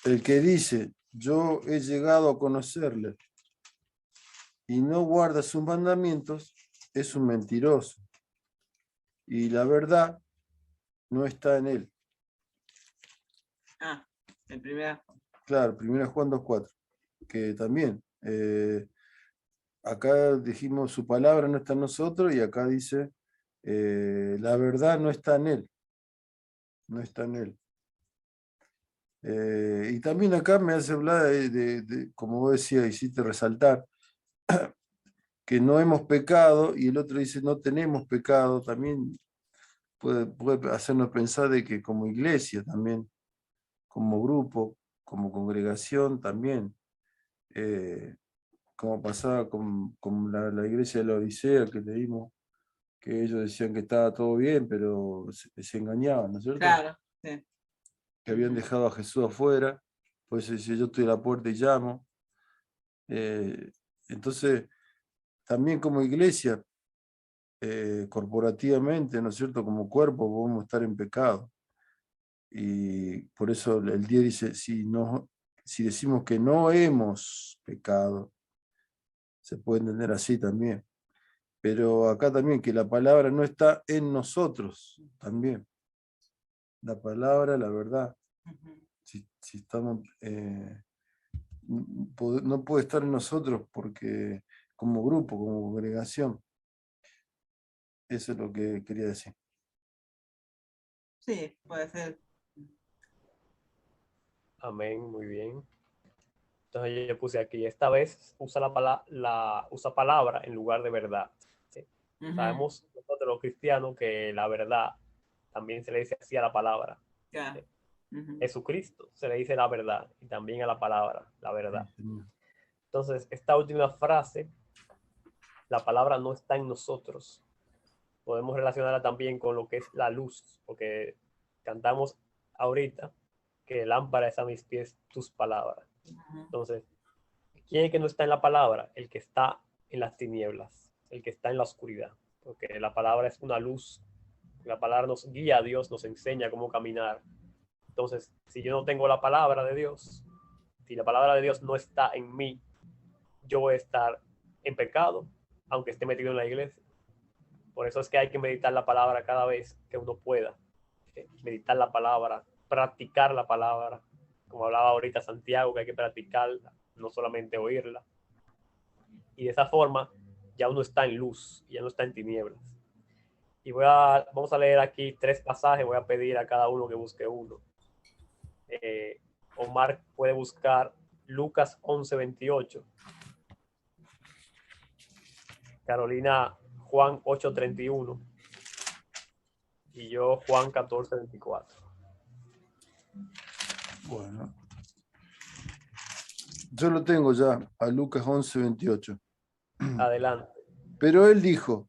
El que dice, yo he llegado a conocerle y no guarda sus mandamientos, es un mentiroso. Y la verdad no está en él. En primera. Claro, 1 Juan 2:4. Que también, acá dijimos su palabra no está en nosotros y acá dice, la verdad no está en él. No está en él. Y también acá me hace hablar como vos decías, hiciste resaltar, que no hemos pecado, y el otro dice no tenemos pecado, también puede hacernos pensar de que como iglesia también, como grupo, como congregación también, como pasaba con la iglesia de la Odisea que leímos, que ellos decían que estaba todo bien, pero se engañaban, ¿no es cierto? Claro, sí. Que habían dejado a Jesús afuera, pues dice, yo estoy a la puerta y llamo. Entonces, también como iglesia, corporativamente, ¿no es cierto? Como cuerpo podemos estar en pecado. Y por eso el 10 dice, si decimos que no hemos pecado, se puede entender así también. Pero acá también que la palabra no está en nosotros también. La palabra, la verdad. si estamos, no puede estar en nosotros porque como grupo, como congregación. Eso es lo que quería decir. Sí, puede ser. Amén, muy bien. Entonces yo puse aquí, esta vez usa usa palabra en lugar de verdad. ¿Sí? Sabemos nosotros los cristianos que la verdad también se le dice así a la palabra. Ya. ¿Sí? Jesucristo se le dice la verdad y también a la palabra, la verdad. Entonces, esta última frase, la palabra no está en nosotros. Podemos relacionarla también con lo que es la luz, porque cantamos ahorita que lámpara es a mis pies tus palabras. Entonces, ¿quién es el que no está en la palabra? El que está en las tinieblas, el que está en la oscuridad, porque la palabra es una luz, la palabra nos guía a Dios, nos enseña cómo caminar. Entonces, si yo no tengo la palabra de Dios, si la palabra de Dios no está en mí, yo voy a estar en pecado, aunque esté metido en la iglesia. Por eso es que hay que meditar la palabra cada vez que uno pueda. Meditar la palabra, practicar la palabra, como hablaba ahorita Santiago, que hay que practicarla, no solamente oírla. Y de esa forma ya uno está en luz, ya no está en tinieblas. Y vamos a leer aquí 3 pasajes, voy a pedir a cada uno que busque uno. Omar puede buscar Lucas 11:28. Carolina, Juan 8:31. Y yo, Juan 14:24. Bueno. Yo lo tengo ya, a Lucas 11:28. Adelante. Pero él dijo,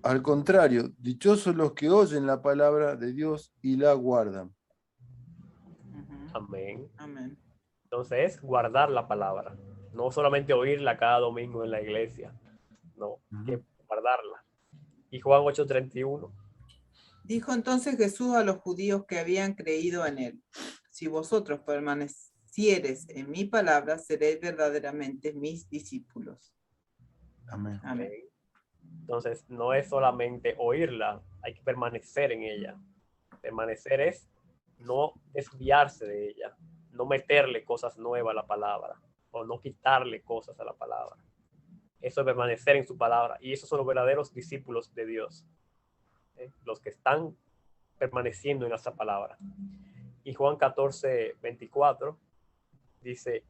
al contrario, dichosos los que oyen la palabra de Dios y la guardan. Amén. Amén. Entonces es guardar la palabra, no solamente oírla cada domingo en la iglesia, no, que guardarla. Y Juan 8:31. Dijo entonces Jesús a los judíos que habían creído en él: si vosotros permaneciereis en mi palabra, seréis verdaderamente mis discípulos. Amén. Amén. Entonces no es solamente oírla, hay que permanecer en ella. Permanecer es no desviarse de ella, no meterle cosas nuevas a la palabra o no quitarle cosas a la palabra. Eso es permanecer en su palabra, y esos son los verdaderos discípulos de Dios, los que están permaneciendo en esa palabra. Y Juan 14:24 dice: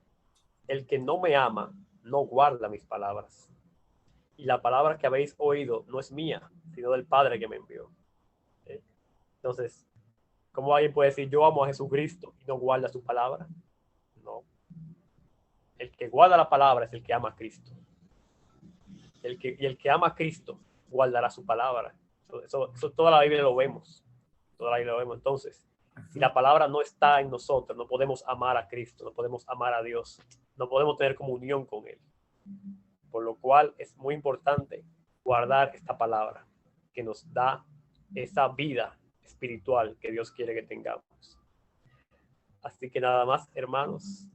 el que no me ama no guarda mis palabras, y la palabra que habéis oído no es mía, sino del Padre que me envió. Entonces, ¿cómo alguien puede decir yo amo a Jesucristo y no guarda su palabra? No. El que guarda la palabra es el que ama a Cristo. Y el que ama a Cristo guardará su palabra. Eso toda la Biblia lo vemos. Toda la Biblia lo vemos. Entonces, si la palabra no está en nosotros, no podemos amar a Cristo, no podemos amar a Dios, no podemos tener comunión con Él. Por lo cual es muy importante guardar esta palabra que nos da esa vida espiritual que Dios quiere que tengamos. Así que nada más, hermanos,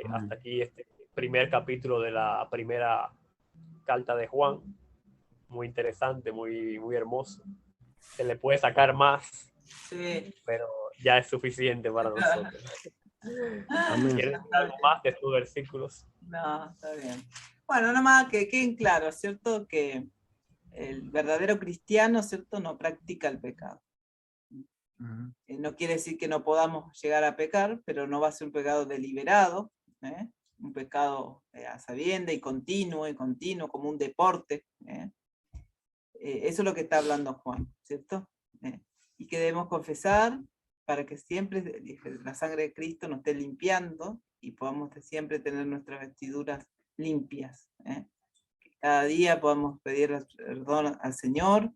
hasta aquí este primer capítulo de la primera carta de Juan. Muy interesante, muy, muy hermoso. Se le puede sacar más, Sí. pero ya es suficiente para nosotros. Amén. ¿Quieres decir algo más de estos versículos? No, está bien. Bueno, nada más que queden claros, ¿cierto? Que el verdadero cristiano, ¿cierto? No practica el pecado. No quiere decir que no podamos llegar a pecar, pero no va a ser un pecado deliberado, un pecado a sabienda y continuo, como un deporte. Eso es lo que está hablando Juan, ¿cierto? Y que debemos confesar para que siempre la sangre de Cristo nos esté limpiando y podamos siempre tener nuestras vestiduras limpias. Que cada día podamos pedir perdón al Señor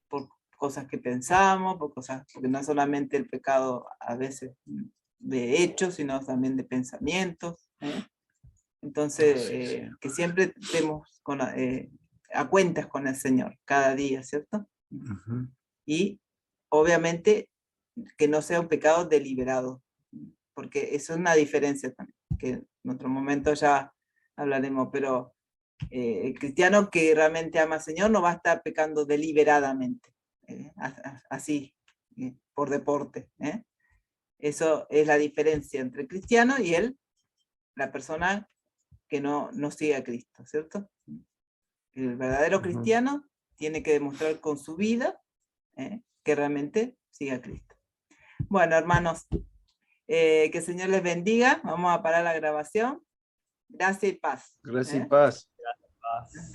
por cosas que pensamos, porque no es solamente el pecado a veces de hechos, sino también de pensamientos. Entonces, que siempre estemos a cuentas con el Señor cada día, ¿cierto? Y obviamente que no sea un pecado deliberado, porque eso es una diferencia también, que en otro momento ya hablaremos, pero el cristiano que realmente ama al Señor no va a estar pecando deliberadamente, así, por deporte, Eso es la diferencia entre el cristiano y la persona que no sigue a Cristo, ¿cierto? El verdadero cristiano tiene que demostrar con su vida que realmente sigue a Cristo. Bueno, hermanos, que el Señor les bendiga. Vamos a parar la grabación. Gracias y paz. Gracias y paz. Paz.